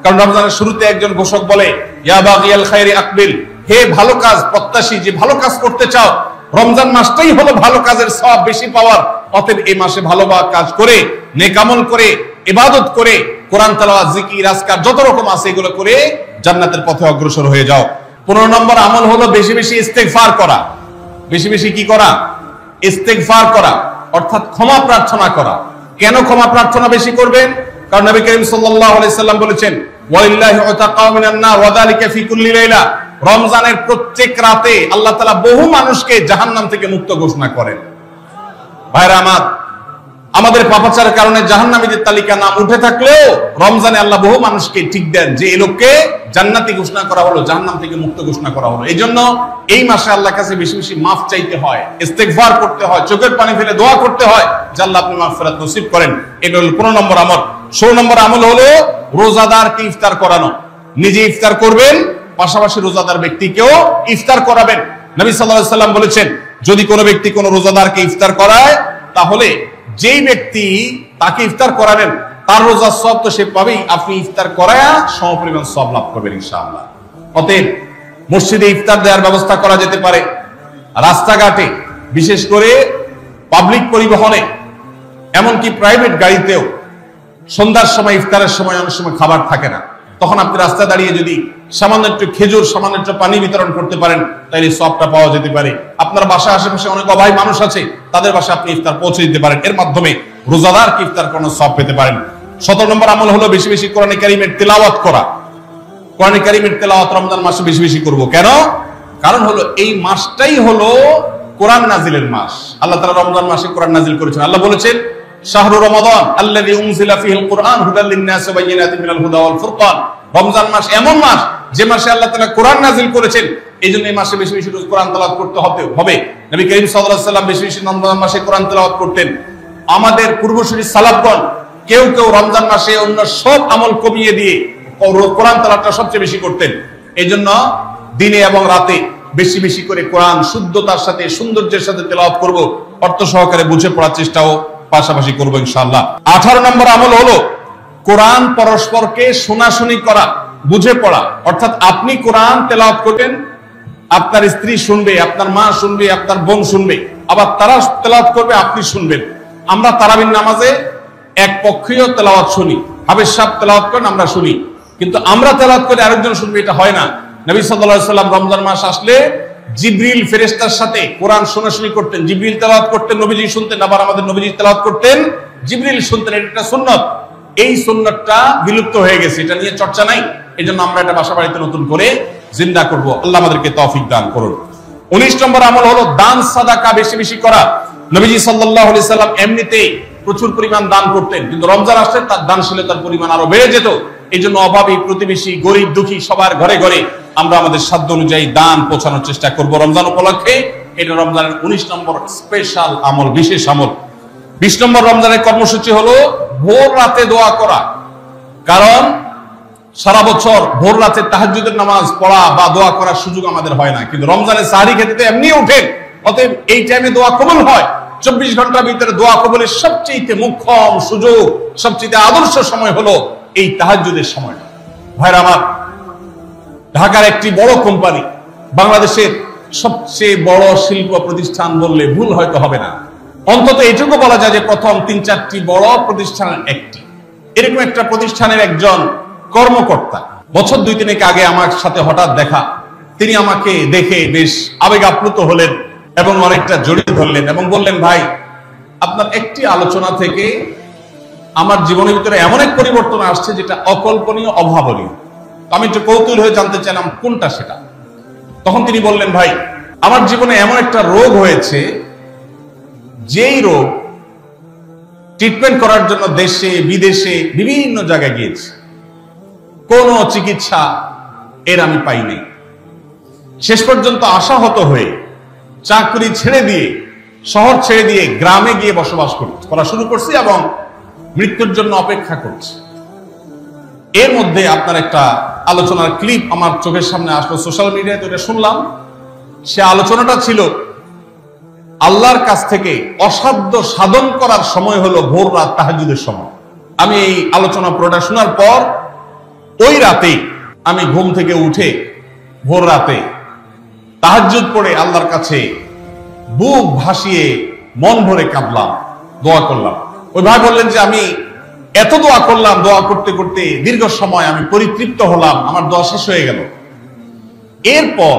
কারণ রমজানের শুরুতে একজন ঘোষক বলে, ইয়া বাগিয়াল খায়রি আকবিল, হে ভালো কাজ প্রত্যাশী, যে ভালো কাজ করতে চাও, রমজান মাসটাই হলো ভালো কাজের সওয়াব বেশি পাওয়ার। অতএব এই মাসে ভালো কাজ করে, নেকামল করে, ইবাদত করে, কোরআন তেলাওয়াত, জিকির, আজকার যত রকম আছে এগুলো করে জান্নাতের পথে অগ্রসর হয়ে যাও। 15 নম্বর আমল হলো বেশি বেশি ইস্তেগফার করা। বেশি বেশি কি করা? ইস্তেগফার করা, অর্থাৎ ক্ষমা প্রার্থনা করা। কেন ক্ষমা প্রার্থনা বেশি করবেন? কারণ নবী করিম সাল্লাল্লাহু আলাইহি সাল্লাম বলেছেন, ওয়ালিল্লাহি উতাকাউ মিনান নার ওয়া যালিকা ফি কুল্লি লাইলা, রমজানের প্রত্যেক রাতে আল্লাহ তাআলা বহু মানুষকে জাহান্নাম থেকে মুক্ত ঘোষণা করেন। ভাইরা আমার, আমাদের পাপাচারের কারণে জাহান্নামীদের তালিকা নাম উঠে থাকলেও রমজানে আল্লাহ বহু মানুষকে ঠিক দেন যে এই লোককে জান্নাতি ঘোষণা করা হলো, জাহান্নাম থেকে মুক্ত ঘোষণা করা হলো। এই জন্য এই মাসে আল্লাহর কাছে বেশি বেশি মাফ চাইতে হয়, ইস্তেগফার করতে হয়, চোখের পানি ফেলে দোয়া করতে হয় যে আল্লাহ আপনি মাগফিরাত নসিব করেন। এটা হলো 15 নম্বর আমল। 16 নম্বর আমল হলো রোজাদারকে ইফতার করানো। নিজে ইফতার করবেন, পাশাপাশি রোজাদার ব্যক্তিকেও ইফতার করাবেন। নবী সাল্লাল্লাহু আলাইহি ওয়াসাল্লাম বলেছেন, যদি কোনো ব্যক্তি কোনো রোজাদারকে ইফতার করায়, তাহলে যেই ব্যক্তি তাকে ইফতার করাবেন তার রোজার সওয়াব তো সে পাবেই, আপনি ইফতার করায়া সমপরিমাণ সওয়াব লাভ করবেন ইনশাআল্লাহ। অতএব মসজিদে ইফতার দেওয়ার ব্যবস্থা করা যেতে পারে, রাস্তাঘাটে, বিশেষ করে পাবলিক পরিবহনে, এমনকি প্রাইভেট গাড়িতেও সন্ধ্যার সময়, ইফতারের সময় অনেক সময় খাবার থাকে না, তখন আপনি রাস্তায় দাঁড়িয়ে যদি সামান্য একটু খেজুর, সামান্য একটু পানি বিতরণ করতে পারেন, তাহলে সওয়াবটা পাওয়া যেতে পারে। আপনার বাসার আশেপাশে অনেক অভাবী মানুষ আছে, তাদের বাসায় আপনি ইফতার পৌঁছে দিতে পারেন, এর মাধ্যমে রোজাদারকে ইফতার করানোর সওয়াব পেতে পারেন। 17 নম্বর আমল হলো বেশি বেশি কোরআনে কারীমের তেলাওয়াত করা। কোরআনে কারীমের তেলাওয়াত রমজান মাসে বেশি বেশি করব। কেন? কারণ হলো এই মাসটাই হলো কোরআন নাজিলের মাস। আল্লাহ তাআলা রমজান মাসে কোরআন নাজিল করেছেন। আল্লাহ বলেছেন, শাহরু রমাদান আল্লাযী উনজিলা ফীহিল কুরআন হুদাল লিন-নাসি ওয়া বায়িনাতিন মিনাল হুদা ওয়াল ফুরকান। রমজান মাস এমন মাস যে মাসে আল্লাহ তাআলা কোরআন নাজিল করেছেন, এইজন্য এই মাসে বেশি বেশি কোরআন তেলাওয়াত করতে হবে। নবী করিম সাল্লাল্লাহু আলাইহি ওয়াসাল্লাম বেশি বেশি রমজান মাসে কোরআন তেলাওয়াত করতেন। আমাদের পূর্বসূরি সালাফগণ কেউ কেউ রমজান মাসে অন্য সব আমল কমিয়ে দিয়ে কোরআন তেলাওয়াতটা সবচেয়ে বেশি করতেন। এই জন্য দিনে এবং রাতে বেশি বেশি করে কোরআন শুদ্ধতার সাথে সৌন্দর্যের সাথে তেলাওয়াত করব, অর্থ সহকারে বুঝে পড়ার চেষ্টাও পাশাপাশি করবো ইনশাআল্লাহ। 18 নম্বর আমল হলো কোরআন পরস্পরকে শোনাশুনি করা, বুঝে পড়া। অর্থাৎ আপনি কোরআন তেলাওয়াত করবেন, আপনার স্ত্রী শুনবে, আপনার মা শুনবে, আপনার বোন শুনবে, আবার তারা তেলাওয়াত করবে, আপনি শুনবেন। আমরা তারাবির নামাজে এক পক্ষীয় তেলাওয়াত শুনি, হাফেজ সাহেব তেলাওয়াত করেন, আমরা শুনি, কিন্তু আমরা তেলাওয়াত করে আরেকজন শুনবে, এটা হয় না। নবী সাল্লাল্লাহু আলাইহি ওয়াসাল্লাম রমজান মাস আসলে জিবরিল ফেরেশতার সাথে কোরআন শোনাশুনি করতেন, জিবরিল তেলাওয়াত করতেন, নবীজি শুনতেন, আবার আমাদের নবীজি তেলাওয়াত করতেন, জিবরিল শুনতেন। এটা একটা সুন্নাত। এই সুন্নাতটা বিলুপ্ত হয়ে গেছে, এটা নিয়ে চর্চা নাই। এজন্য আমরা এটা বাসা বাড়িতে নতুন করে জিন্দা করব। আল্লাহ আমাদেরকে তৌফিক দান করুন। 19 নম্বর আমল হলো দান সাদাকা বেশি বেশি করা। নবীজি সাল্লাল্লাহু আলাইহি সাল্লাম এমনিতেই প্রচুর পরিমাণ দান করতেন, কিন্তু রমজান আসলে তার দানশীলতার পরিমাণ আরো বেড়ে যেত। এই জন্য অভাবী, প্রতিবেশী, গরিব দুঃখী সবার ঘরে ঘরে আমরা আমাদের সাধ্য অনুযায়ী দান পৌঁছানোর চেষ্টা করব রমজান উপলক্ষে। এটা রমজানের 19 নম্বর স্পেশাল আমল, বিশেষ আমল। 20 নম্বর রমজানের কর্মসূচি হলো ভোর রাতে দোয়া করা। কারণ সারা বছর ভোর রাতে তাহাজ্জুদের নামাজ পড়া বা দোয়া করার সুযোগ আমাদের হয় না, কিন্তু রমজানে সাহরি খেতে তো এমনি উঠেন, অতএব এই টাইমে দোয়া কবুল হয়। 24 ঘন্টার ভিতরে দোয়া কবুলের সবচেয়ে মুখ্যম সুযোগ, সবচেয়ে আদর্শ সময় হলো এই তাহাজ্জুদের সময়। ভাইরা আমার, ঢাকার একটি বড় কোম্পানি, বাংলাদেশের সবচেয়ে বড় শিল্প প্রতিষ্ঠান বললে ভুল হয়তো হবে না, অন্তত এটুকু বলা যায় যে প্রথম 3-4টি বড় প্রতিষ্ঠানের একটি। এরকম একটা প্রতিষ্ঠানের একজন কর্মকর্তা বছর 2-3 আগে আমার সাথে হঠাৎ দেখা, তিনি আমাকে দেখে বেশ আবেগ আপ্লুত হলেন এবং অনেকটা জড়িয়ে ধরলেন এবং বললেন, ভাই, আপনার একটি আলোচনা থেকে আমার জীবনের ভিতরে এমন এক পরিবর্তন আসছে যেটা অকল্পনীয়, অভাবনীয়। আমি একটু কৌতূহল হয়ে জানতে চাইলাম কোনটা সেটা। তখন তিনি বললেন, ভাই, আমার জীবনে এমন একটা রোগ হয়েছে, যেই রোগ ট্রিটমেন্ট করার জন্য দেশে বিদেশে বিভিন্ন জায়গায় গিয়েছি, কোনো চিকিৎসা এর আমি পাইনি। শেষ পর্যন্ত আশাহত হয়ে চাকরি ছেড়ে দিয়ে, শহর ছেড়ে দিয়ে গ্রামে গিয়ে বসবাস করা শুরু করছি এবং মৃত্যুর জন্য অপেক্ষা করছি। এর মধ্যে আপনার একটা আলোচনার ক্লিপ আমার চোখের সামনে আসলো, সোশ্যাল মিডিয়ায় তো এটা শুনলাম। সে আলোচনাটা ছিল আল্লাহর কাছ থেকে অসাধ্য সাধন করার সময় হলো ভোর রাত, তাহাজ্জুদের সময়। আমি এই আলোচনা পুরোটা শোনার পর ওই রাতে আমি ঘুম থেকে উঠে ভোর রাতে তাহাজ্জুদ পড়ে আল্লাহর কাছে বুক ভাসিয়ে মন ভরে কাঁদলাম, দোয়া করলাম। ওই ভাই বললেন যে আমি এত দোয়া করলাম, দোয়া করতে করতে দীর্ঘ সময় আমি পরিতৃপ্ত হলাম, আমার দোয়া শেষ হয়ে গেল। এরপর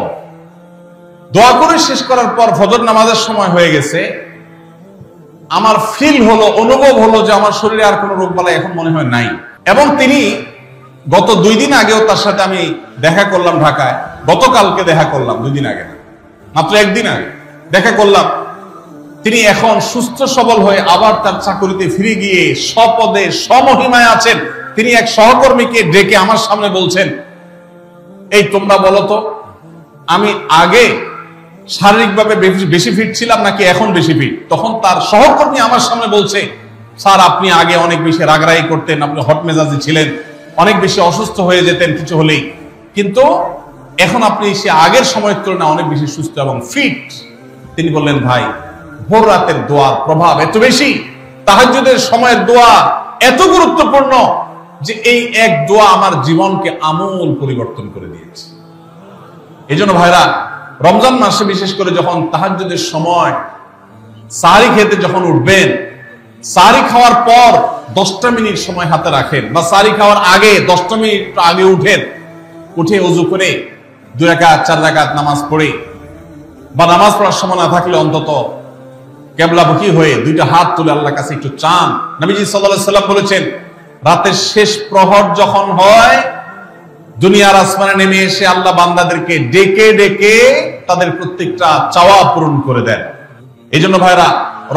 দোয়া করে শেষ করার পর ফজর নামাজের সময় হয়ে গেছে, আমার ফিল হলো, অনুভব হলো যে আমার শরীরে আর কোনো রোগ বালাই এখন মনে হয় নাই। এবং তিনি গত 2 দিন আগেও তার সাথে আমি দেখা করলাম ঢাকায়, গতকালকে দেখা করলাম, 2 দিন আগে না, মাত্র 1 দিন আগে দেখা করলাম। তিনি এখন সুস্থ সবল হয়ে আবার তার চাকরিতে ফিরে গিয়ে স্বপদে স্বমহিমায় আছেন। তিনি এক সহকর্মীকে ডেকে আমার সামনে বলছেন, এই তোমরা বলো তো, আমি আগে শারীরিকভাবে বেশি ফিট ছিলাম নাকি এখন বেশি ফিট? তখন তার সহকর্মী আমার সামনে বলছে, স্যার, আপনি আগে অনেক বেশি রাগারাগি করতেন, আপনি হট মেজাজি ছিলেন, অনেক বেশি অসুস্থ হয়ে যেতেন কিছু হলেই, কিন্তু এখন আপনি সে আগের সময়ের তুলনায় অনেক বেশি সুস্থ এবং ফিট। তিনি বললেন, ভাই, ভোর রাতের দোয়ার প্রভাব এত বেশি, তাহাজ্জুদের সময়ের দোয়া এত গুরুত্বপূর্ণ যে এই এক দোয়া আমার জীবনকে আমূল পরিবর্তন করে দিয়েছে। এই জন্য ভাইরা, রমজান মাসে বিশেষ করে যখন তাহাজ্জুদের সময় সাহরি খেতে যখন উঠবেন, সাহরি খাওয়ার পর 10টা মিনিট সময় হাতে রাখেন, বা সাহরি খাওয়ার আগে 10টা মিনিট আগে উঠে ওযু করে 2 রাকাত 4 রাকাত নামাজ পড়ে, বা নামাজ পড়ার সময় না থাকলে অন্তত কিবলামুখী হয়ে 2টা হাত তুলে আল্লাহর কাছে একটু চান। নবীজি সাল্লাল্লাহু আলাইহি সাল্লাম বলেছেন, রাতের শেষ প্রহর যখন হয়, দুনিয়ার আসমানে নেমে এসে আল্লাহ বান্দাদেরকে ডেকে ডেকে তাদের প্রত্যেকটা চাওয়া পূরণ করে দেন। এই জন্য ভাইরা,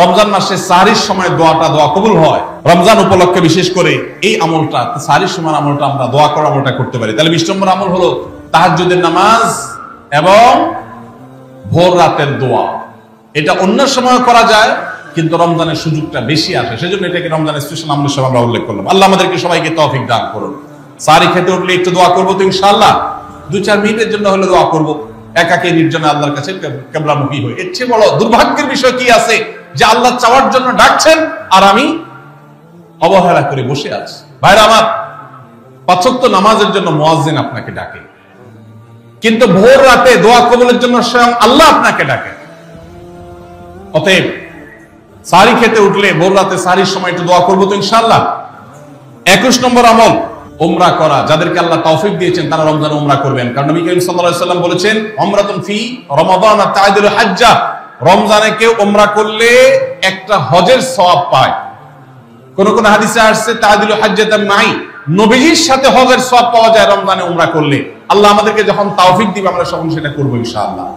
রমজান মাসে সাহরির সময় দোয়া কবুল হয়। রমজান উপলক্ষে বিশেষ করে এই আমলটা, সাহরির সময় আমলটা আমরা দোয়া করার আমলটা করতে পারি। তাহলে 20 নম্বর আমল হলো তাহাজ্জুদের নামাজ এবং ভোর রাতের দোয়া। এটা অন্য সময় করা যায়, কিন্তু রমজানের সুযোগটা বেশি আসে, সেজন্য এটাকে রমজানের স্পেশাল আমল হিসেবে আমরা উল্লেখ করলাম। আল্লাহ আমাদেরকে সবাইকে তৌফিক দান করুন। সাহরি খেতে উঠলে একটু দোয়া করবো তো ইনশাআল্লাহ। 2-4 মিনিটের জন্য হলে দোয়া করব, একাকী নির্জনে আল্লাহর কাছে কিবলামুখী হই। এর চেয়ে বড় দুর্ভাগ্যের বিষয় কি আছে যে আল্লাহ চাওয়ার জন্য ডাকছেন আর আমি অবহেলা করে বসে আছি। ভাইরা আমার, 5 ওয়াক্ত নামাজের জন্য মুয়াজ্জিন আপনাকে ডাকে, কিন্তু ভোর রাতে দোয়া কবুলের জন্য স্বয়ং আল্লাহ আপনাকে ডাকে। অতএব সারি খেতে উঠলে ভোর রাতে সারির সময় একটু দোয়া করবো তো ইনশাআল্লাহ। 21 নম্বর আমল উমরা করা। যাদেরকে আল্লাহ তৌফিক দিয়েছেন তারা রমজানে উমরা করবেন, কারণ নবী করিম সাল্লাল্লাহু আলাইহি ওয়াসাল্লাম বলেছেন, উমরাতুন ফি রমাদান তা'দিলু হাজ্জা। রমজানে কেউ উমরা করলে একটা হজের সওয়াব পায়। কোন কোন হাদিসে আসছে তা'দিলু হাজ্জাতান মাই, নবীজির সাথে হজের সওয়াব পাওয়া যায় রমজানে উমরা করলে। আল্লাহ আমাদেরকে যখন তৌফিক দিবে আমরা সকল সেটা করব ইনশাআল্লাহ।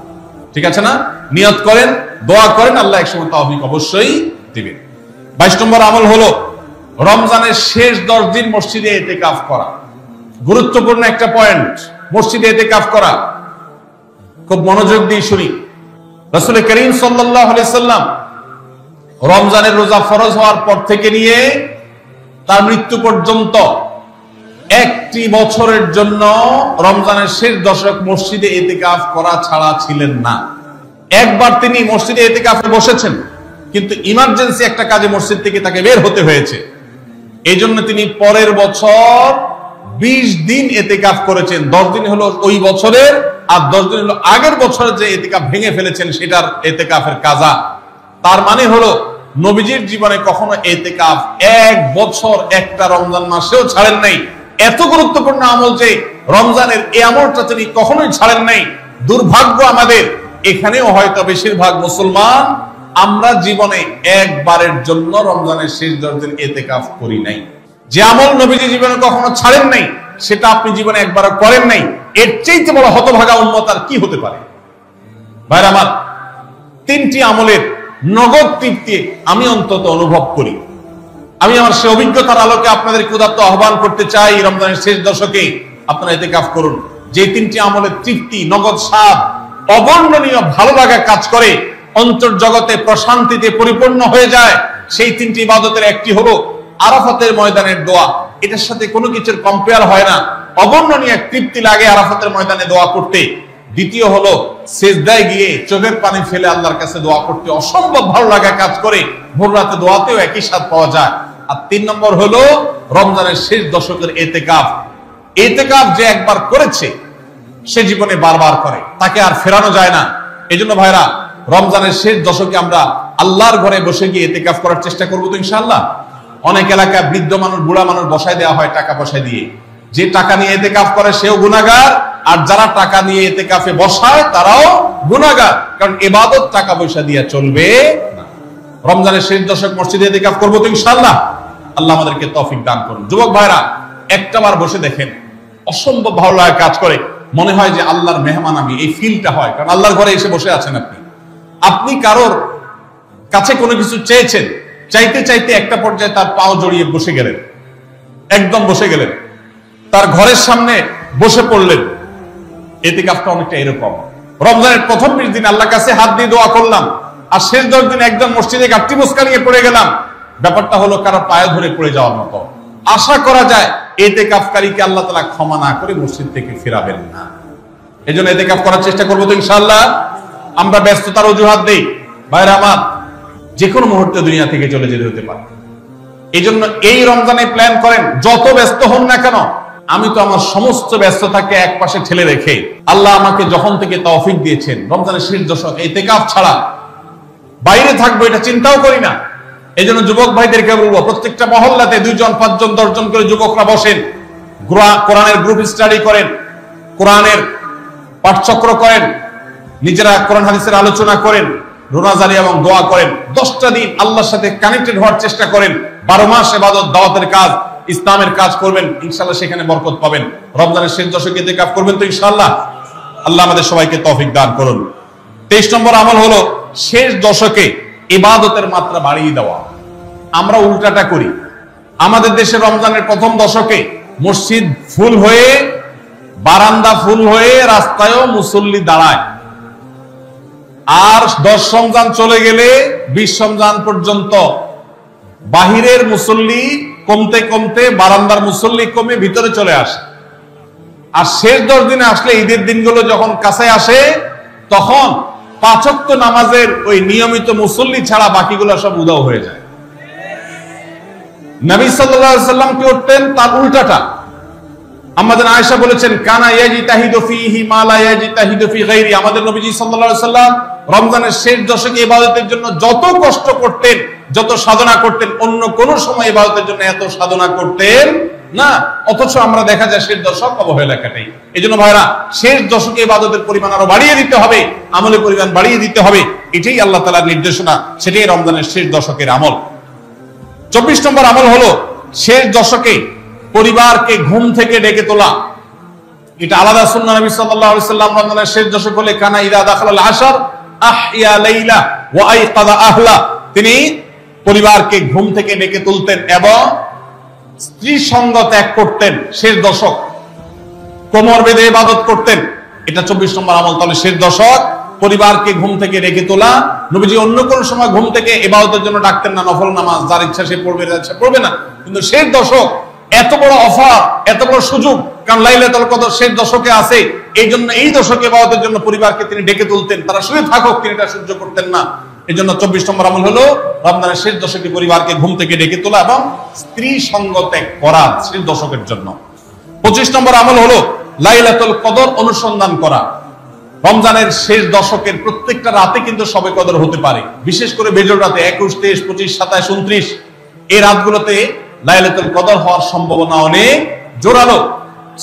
ঠিক আছে না? নিয়ত করেন, দোয়া করেন, আল্লাহ একসময় তৌফিক অবশ্যই দিবেন। 22 নম্বর আমল হলো রমজানের শেষ 10 দিন মসজিদে ইতিকাফ করা। গুরুত্বপূর্ণ একটা পয়েন্ট, মসজিদে ইতিকাফ করা। খুব মনোযোগ দিয়ে শুনি। রাসূল করিম সাল্লাল্লাহু আলাইহি সাল্লাম রমজানের রোজা ফরজ হওয়ার পর থেকে নিয়ে তার মৃত্যু পর্যন্ত একটি বছরের জন্য রমজানের শেষ দশক মসজিদে ইতিকাফ করা ছাড়া ছিলেন না। একবার তিনি মসজিদে ইতিকাফে বসেছেন, কিন্তু ইমার্জেন্সি একটা কাজে মসজিদ থেকে তাকে বের হতে হয়েছে। এই জন্য তিনি পরের বছর 20 দিন ইতিকাফ করেছেন। 10 দিন হলো ওই বছরের, আর 10 দিন হলো আগের বছরের যে ইতিকাফ ভেঙে ফেলেছেন সেটার ইতিকাফের কাজা। তার মানে হলো নবীজির জীবনে কখনো ইতিকাফ 1 বছর একটা রমজান মাসেও ছাড়েন নাই। এত গুরুত্বপূর্ণ আমল যে রমজানের এই আমলটা তিনি কখনোই ছাড়েন নাই। দুর্ভাগ্য আমাদের, এখানেও হয়তো বেশিরভাগ মুসলমান আমরা জীবনে একবারের জন্য রমজানের শেষ 10 দিন ইতিকাফ করি নাই। যে আমল নবীজি জীবনে কখনো ছাড়েন নাই সেটা আপনি জীবনে একবারও করেন নাই। এর চাইতে বড় হতভাগা উম্মত আর কি হতে পারে? ভাইরা আমার, 3টি আমলের নগদ তৃপ্তি আমি অন্তত অনুভব করি। আমি আমার সে অভিজ্ঞতার আলোকে আপনাদের উদাত্ত আহ্বান করতে চাই, রমজানের শেষ দশকে আপনারা ইতিকাফ করুন। যে 3টি আমলের তৃপ্তি, নগদ স্বাদ, অবর্ণনীয় ভালো লাগা কাজ করে, অন্তর জগতে প্রশান্তিতে পরিপূর্ণ হয়ে যায়, সেই 3টি ইবাদতের একটি হলো আরাফাতের ময়দানের দোয়া। এটার সাথে কোনো কিছুর কম্পেয়ার হয় না। অবর্ণনীয় তৃপ্তি লাগে আরাফাতের ময়দানে দোয়া করতে। দ্বিতীয় হলো সিজদায় গিয়ে চোখের পানি ফেলে আল্লাহর কাছে দোয়া করতে অসম্ভব ভালো লাগা কাজ করে। ভোর রাতে দোয়াতেও একই স্বাদ পাওয়া যায়। আর 3 নম্বর হলো রমজানের শেষ দশকের ইতিকাফ। ইতিকাফ যে একবার করেছে সে জীবনে বারবার করে, তাকে আর ফেরানো যায় না। এজন্য ভাইরা, রমজানের শেষ দশকে আমরা আল্লাহর ঘরে বসে গিয়ে ইতিকাফ করার চেষ্টা করবো তো ইনশাআল্লাহ। অনেক এলাকায় বৃদ্ধ মানুষ, বুড়া মানুষ বসায় দেওয়া হয় টাকা পয়সা দিয়ে। যে টাকা নিয়ে ইতিকাফ করে সেও গুনাহগার, আর যারা টাকা নিয়ে ইতিকাফে বসায় তারাও গুনাহগার, কারণ ইবাদত টাকা পয়সা দিয়ে চলবে না। রমজানের শেষ দশক মসজিদে ইতিকাফ করবো তো ইনশাআল্লাহ। আল্লাহ আমাদেরকে তৌফিক দান করুন। যুবক ভাইরা, একটাবার বসে দেখেন, অসম্ভব ভালো লাগা কাজ করে। মনে হয় যে আল্লাহর মেহমান আমি, এই ফিলটা হয়। কারণ আল্লাহর ঘরে এসে বসে আছেন আপনি কারোর কাছে কোনো কিছু চেয়েছেন, চাইতে চাইতে একটা পর্যায়ে তার পাও জড়িয়ে বসে গেলেন, একদম বসে গেলেন, তার ঘরের সামনে বসে পড়লেন। ইতিকাফটা অনেকটা এরকম। রমজানের প্রথম 20 দিন আল্লাহর কাছে হাত দিয়ে দোয়া করলাম, আর শেষ 10 দিন একদম মসজিদে গাঁটটি মুস্কা নিয়ে পড়ে গেলাম। ব্যাপারটা হলো কারো পায়ে ধরে পড়ে যাওয়ার মতো। আশা করা যায় ইতিকাফকারীকে আল্লাহ তাআলা ক্ষমা না করে মসজিদ থেকে ফেরাবেন না। এজন্য ইতিকাফ করার চেষ্টা করবো তো ইনশাআল্লাহ। আমরা ব্যস্ততার অজুহাত দেই। ভাইরা আমার, যে কোনো মুহূর্তে দুনিয়া থেকে চলে যেতে হতে পারে। এই জন্য এই রমজানে প্ল্যান করেন, যত ব্যস্ত হন না কেন, আমি তো আমার সমস্ত ব্যস্ততাকে এক পাশে ঠেলে রেখে আল্লাহ আমাকে যখন থেকে তৌফিক দিয়েছেন রমজানের শেষ দশক ইতিকাফ ছাড়া বাইরে থাকবো এটা চিন্তাও করি না। এই জন্য যুবক ভাইদেরকে বলবো, প্রত্যেকটা মহল্লাতে 2 জন 5 জন 10 জন করে যুবকরা বসেন, কোরআনের গ্রুপ স্টাডি করেন, কোরআনের পাঠচক্র করেন, নিজেরা কোরআন হাদিসের আলোচনা করেন, রোজাদারি এবং দোয়া করেন। 10টা দিন আল্লাহর সাথে কানেক্টেড হওয়ার চেষ্টা করেন। 12 মাস ইবাদত, দাওয়াতের কাজ, ইসলামের কাজ করবেন, ইনশাআল্লাহ সেখানে বরকত পাবেন। রমজানের শেষ দশকে ইতিকাফ করবেন তো ইনশাআল্লাহ। আল্লাহ আমাদের সবাইকে তৌফিক দান করুন। 23 নম্বর আমল হলো শেষ দশকে ইবাদতের মাত্রা বাড়িয়ে দেওয়া। আমরা উল্টাটা করি। আমাদের দেশে রমজানের প্রথম দশকে মসজিদ ফুল হয়ে, বারান্দা ফুল হয়ে, রাস্তায়ও মুসল্লি দাঁড়ায়। আর 10 রমজান চলে গেলে 20 রমজান পর্যন্ত বাহিরের মুসল্লি কমতে কমতে বারান্দার মুসল্লি কমে ভিতরে চলে আসে। আর শেষ 10 দিনে আসলে, ঈদের দিনগুলো যখন কাছে আসে, তখন 5 ওয়াক্ত নামাজের ওই নিয়মিত মুসল্লি ছাড়া বাকিগুলো সব উধাও হয়ে যায়। নবী সাল্লাল্লাহু আলাইহি ওয়াসাল্লাম কি করতেন? তার উল্টাটা। আমাদের আয়েশা বলেছেন, কানা ইয়াজিতাহিদু ফীহি মা লা ইয়াজিতাহিদু ফী গায়রি। আমাদের নবীজি সাল্লাল্লাহু আলাইহি ওয়াসাল্লাম রমজানের শেষ দশকে ইবাদতের জন্য যত কষ্ট করতেন, যত সাধনা করতেন, অন্য কোন সময় ইবাদতের জন্য এত সাধনা করতেন না। অথচ আমরা দেখা যায় শেষ দশক অবহেলা কাটাই। এইজন্য ভাইরা, শেষ দশকে ইবাদতের পরিমাণ আরো বাড়িয়ে দিতে হবে, আমলের পরিমাণ বাড়িয়ে দিতে হবে। এটাই আল্লাহ তাআলার নির্দেশনা, সেটাই রমজানের শেষ দশকের আমল। 24 নম্বর আমল হলো শেষ দশকে পরিবারকে ঘুম থেকে ডেকে তোলা। এটা আলাদা সুন্নাহ। নবী সাল্লাল্লাহু আলাইহি ওয়াসাল্লাম রমজানের শেষ দশক হলে কানা ইযা দাখালাল আশর আহইয়া লাইলা ওয়া আইকাযা আহলা। তিনি পরিবারকে ঘুম থেকে ডেকে তুলতেন এবং স্ত্রী সঙ্গ ত্যাগ করতেন। শেষ দশক কোমর বেঁধে ইবাদত করতেন। এটা 24 নম্বর আমল। তাহলে শেষ দশক পরিবারকে ঘুম থেকে ডেকে তোলা। নবীজি অন্য কোন সময় ঘুম থেকে ইবাদতের জন্য ডাকতেন না, নফল নামাজ যার ইচ্ছা সে পড়বে, যার ইচ্ছা পড়বে না। কিন্তু শেষ দশক এত বড় অফার, এত বড় সুযোগ, কারণ লাইলাতুল কদর শেষ দশকে আছে, এই জন্য এই দশকে ইবাদতের জন্য পরিবারকে তিনি ডেকে তুলতেন। তারা শুয়ে থাকুক, তিনি এটা সহ্য করতেন না। এই জন্য 24 নম্বর আমল হলো রমজানের শেষ দশকে পরিবারকে ঘুম থেকে ডেকে তোলা এবং স্ত্রী সঙ্গ ত্যাগ করা শেষ দশকের জন্য। 25 নম্বর আমল হলো লাইলাতুল কদর অনুসন্ধান করা। রমজানের শেষ দশকের প্রত্যেকটা রাতে কিন্তু শবে কদর হতে পারে, বিশেষ করে বেজোড় রাতে 21, 23, 25, 27, 29 এই রাতগুলোতে লাইলাতুল কদর হওয়ার সম্ভাবনা অনেক জোরালো।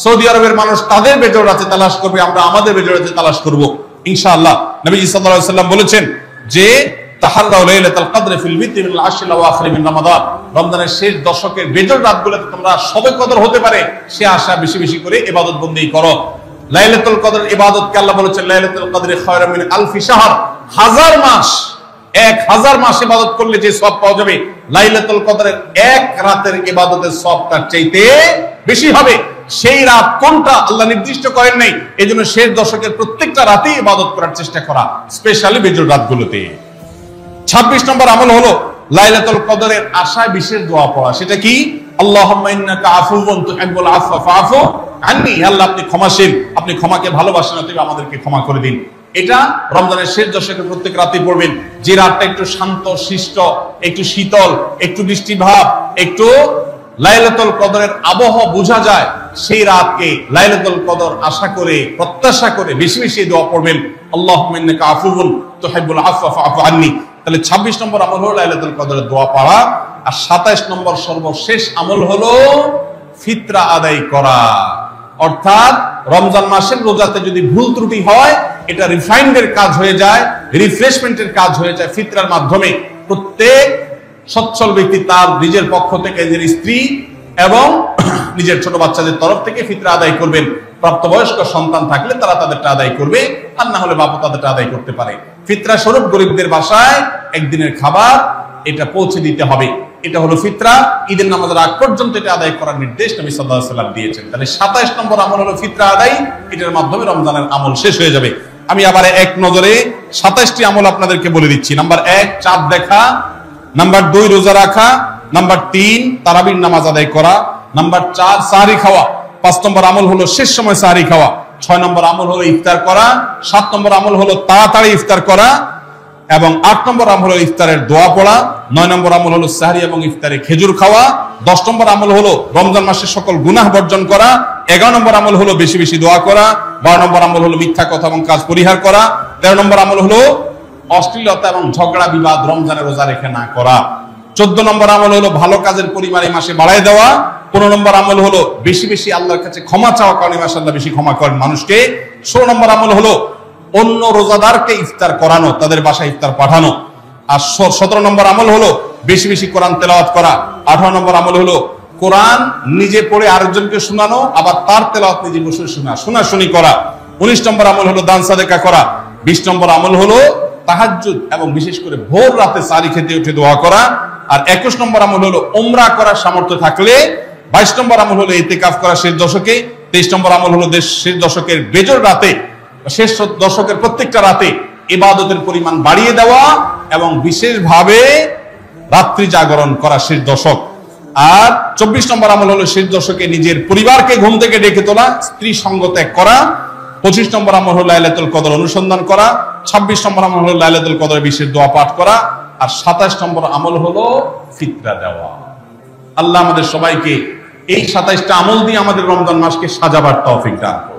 সৌদি আরবের মানুষ তাদের বেজোড় রাতে তালাশ করবে, আমরা আমাদের বেজোড় রাতে তালাশ করব ইনশাআল্লাহ। নবীজি সাল্লাল্লাহু আলাইহি ওয়াসাল্লাম বলেছেন যে তাহাররাউ লাইলাতুল কদর ফিল বিতি মিনাল আশরিল আওয়াখির মিন রমাদান। রমজানের শেষ দশকের বেজোড় রাতগুলোতে তোমরা শবে কদর হতে পারে সে আশা বেশি বেশি করে ইবাদত বন্দেগী করো। লাইলাতুল কদর ইবাদতকে আল্লাহ বলেছেন লাইলাতুল কদরি খায়রুম মিন আলফি শাহর। 1000 মাস, 1000 মাস ইবাদত করলে যে সওয়াব পাওয়া যাবে, লাইলাতুল কদরের এক রাতের ইবাদতের সওয়াবটার চাইতে বেশি হবে। সেই রাত কোনটা আল্লাহ নির্দিষ্ট করেন নাই। এজন্য শেষ দশকের প্রত্যেকটা রাতেই ইবাদত করার চেষ্টা করা, স্পেশালি বেজোড় রাতগুলোতে। 26 নম্বর আমল হলো লাইলাতুল কদরের আশায় বিশেষ দোয়া পড়া। সেটা কি? আল্লাহুম্মা ইন্নাকা আফুউন তুহিব্বুল আফওয়া ফাআফু আন্নী। আল্লাহ আপনি ক্ষমাশীল, আপনি ক্ষমাকে ভালোবাসেন, অতএব আমাদেরকে ক্ষমা করে দিন। এটা রমজানের শেষ দশকের প্রত্যেক রাতে পড়বেন। যে রাতটা একটু শান্ত শিষ্ট, একটু শীতল, একটু বৃষ্টিভাব, একটু লাইলাতুল কদরের আবহাওয়া বোঝা যায়, সেই রাতকে লাইলাতুল কদর আশা করে প্রত্যাশা করে বেশি বেশি দোয়া পড়বেন, আল্লাহুম্মা ইন্নাকা আফুউন তুহিব্বুল আফওয়া ফাআফু আন্নী। তাহলে 26 নম্বর আমল হলো লাইলাতুল কদরের দোয়া পড়া। আর 27 নম্বর সর্বশেষ আমল হলো ফিতরা আদায় করা। অর্থাৎ রমজান মাসের রোজাতে যদি ভুল ত্রুটি হয়, এটা রিফাইন্ডের কাজ হয়ে যায়, রিফ্রেশমেন্টের কাজ হয়ে যায় ফিতরার মাধ্যমে। প্রত্যেক সচ্ছল ব্যক্তি তার নিজের পক্ষ থেকে, নিজের স্ত্রী এবং নিজের ছোট বাচ্চাদের তরফ থেকে ফিতরা আদায় করবেন। প্রাপ্তবয়স্ক সন্তান থাকলে তারা তাদেরটা আদায় করবে, আর না হলে বাবা তাদেরটা আদায় করতে পারে। ফিতরা স্বরূপ গরিবদের বাসায় একদিনের খাবার এটা পৌঁছে দিতে হবে। এটা হলো ফিতরা। ঈদের নামাজের আগ পর্যন্ত এটা আদায় করার নির্দেশ নবী সাল্লাল্লাহু আলাইহি ওয়াসাল্লাম দিয়েছেন। তাহলে 27 নম্বর আমল হলো ফিতরা আদায়। এটার মাধ্যমে রমজানের আমল শেষ হয়ে যাবে। আমি আবার এক নজরে 27টি আমল আপনাদেরকে বলে দিচ্ছি। নাম্বার 1 চাঁদ দেখা, নাম্বার 2 রোজা রাখা, নাম্বার 3 তারাবির নামাজ আদায় করা, নাম্বার 4 সাহরি খাওয়া, 5 নম্বর আমল হলো শেষ সময় সাহরি খাওয়া, 6 নম্বর আমল হলো ইফতার করা, 7 নম্বর আমল হলো তাড়াতাড়ি ইফতার করা এবং 8 নম্বর আমল হলো ইফতারের দোয়া পড়া, 9 নম্বর আমল হলো সাহরি এবং ইফতারে খেজুর খাওয়া, 10 নম্বর আমল হলো রমজান মাসের সকল গুনাহ বর্জন করা, 11 নম্বর আমল হলো বেশি বেশি দোয়া করা, 12 নম্বর আমল হলো মিথ্যা কথা এবং কাজ পরিহার করা, 13 নম্বর আমল হলো অশ্লীলতা এবং ঝগড়া বিবাদ রমজানের রোজা রেখে না করা, 14 নম্বর আমল হলো ভালো কাজের পরিমাণ এই মাসে বাড়ায় দেওয়া, 15 নম্বর আমল হলো বেশি বেশি আল্লাহর কাছে ক্ষমা চাওয়া, কারণ এই মাসে আল্লাহ বেশি ক্ষমা করেন মানুষকে, 16 নম্বর আমল হলো অন্য রোজাদারকে ইফতার করানো, তাদের বাসায় ইফতার পাঠানো, আর 17 নম্বর আমল হলো বেশি বেশি কোরআন তেলাওয়াত করা, 18 নম্বর আমল হলো কোরআন নিজে পড়ে আরেকজনকে শোনানো, আবার তার তেলাওয়াত নিজে বসে শোনাশুনি করা, 19 নম্বর আমল হলো দান সাদেকা করা, 20 নম্বর আমল হলো তাহাজ্জুদ এবং বিশেষ করে ভোর রাতে সারি খেতে উঠে দোয়া করা, আর 21 নম্বর আমল হলো উমরা করার সামর্থ্য থাকলে, 22 নম্বর আমল হলো ইতিকাফ করা শেষ দশকে, 23 নম্বর আমল হলো শেষ দশকের বেজর রাতে, শেষ দশকের প্রত্যেকটা রাতে ইবাদতের পরিমাণ বাড়িয়ে দেওয়া এবং বিশেষভাবে রাত্রি জাগরণ করা শেষ দশক। আর 24 নম্বর আমল হলো শেষ দশকে নিজের পরিবারকে ঘুম থেকে ডেকে তোলা, স্ত্রী সঙ্গ ত্যাগ করা। 25 নম্বর আমল হলো লাইলাতুল কদর অনুসন্ধান করা। 26 নম্বর আমল হলো লাইলাতুল কদর বিশেষ দোয়া পাঠ করা। আর 27 নম্বর আমল হলো ফিতরা দেওয়া। আল্লাহ আমাদের সবাইকে এই 27টা আমল দিয়ে আমাদের রমজান মাসকে সাজাবার তৌফিক দান করুন।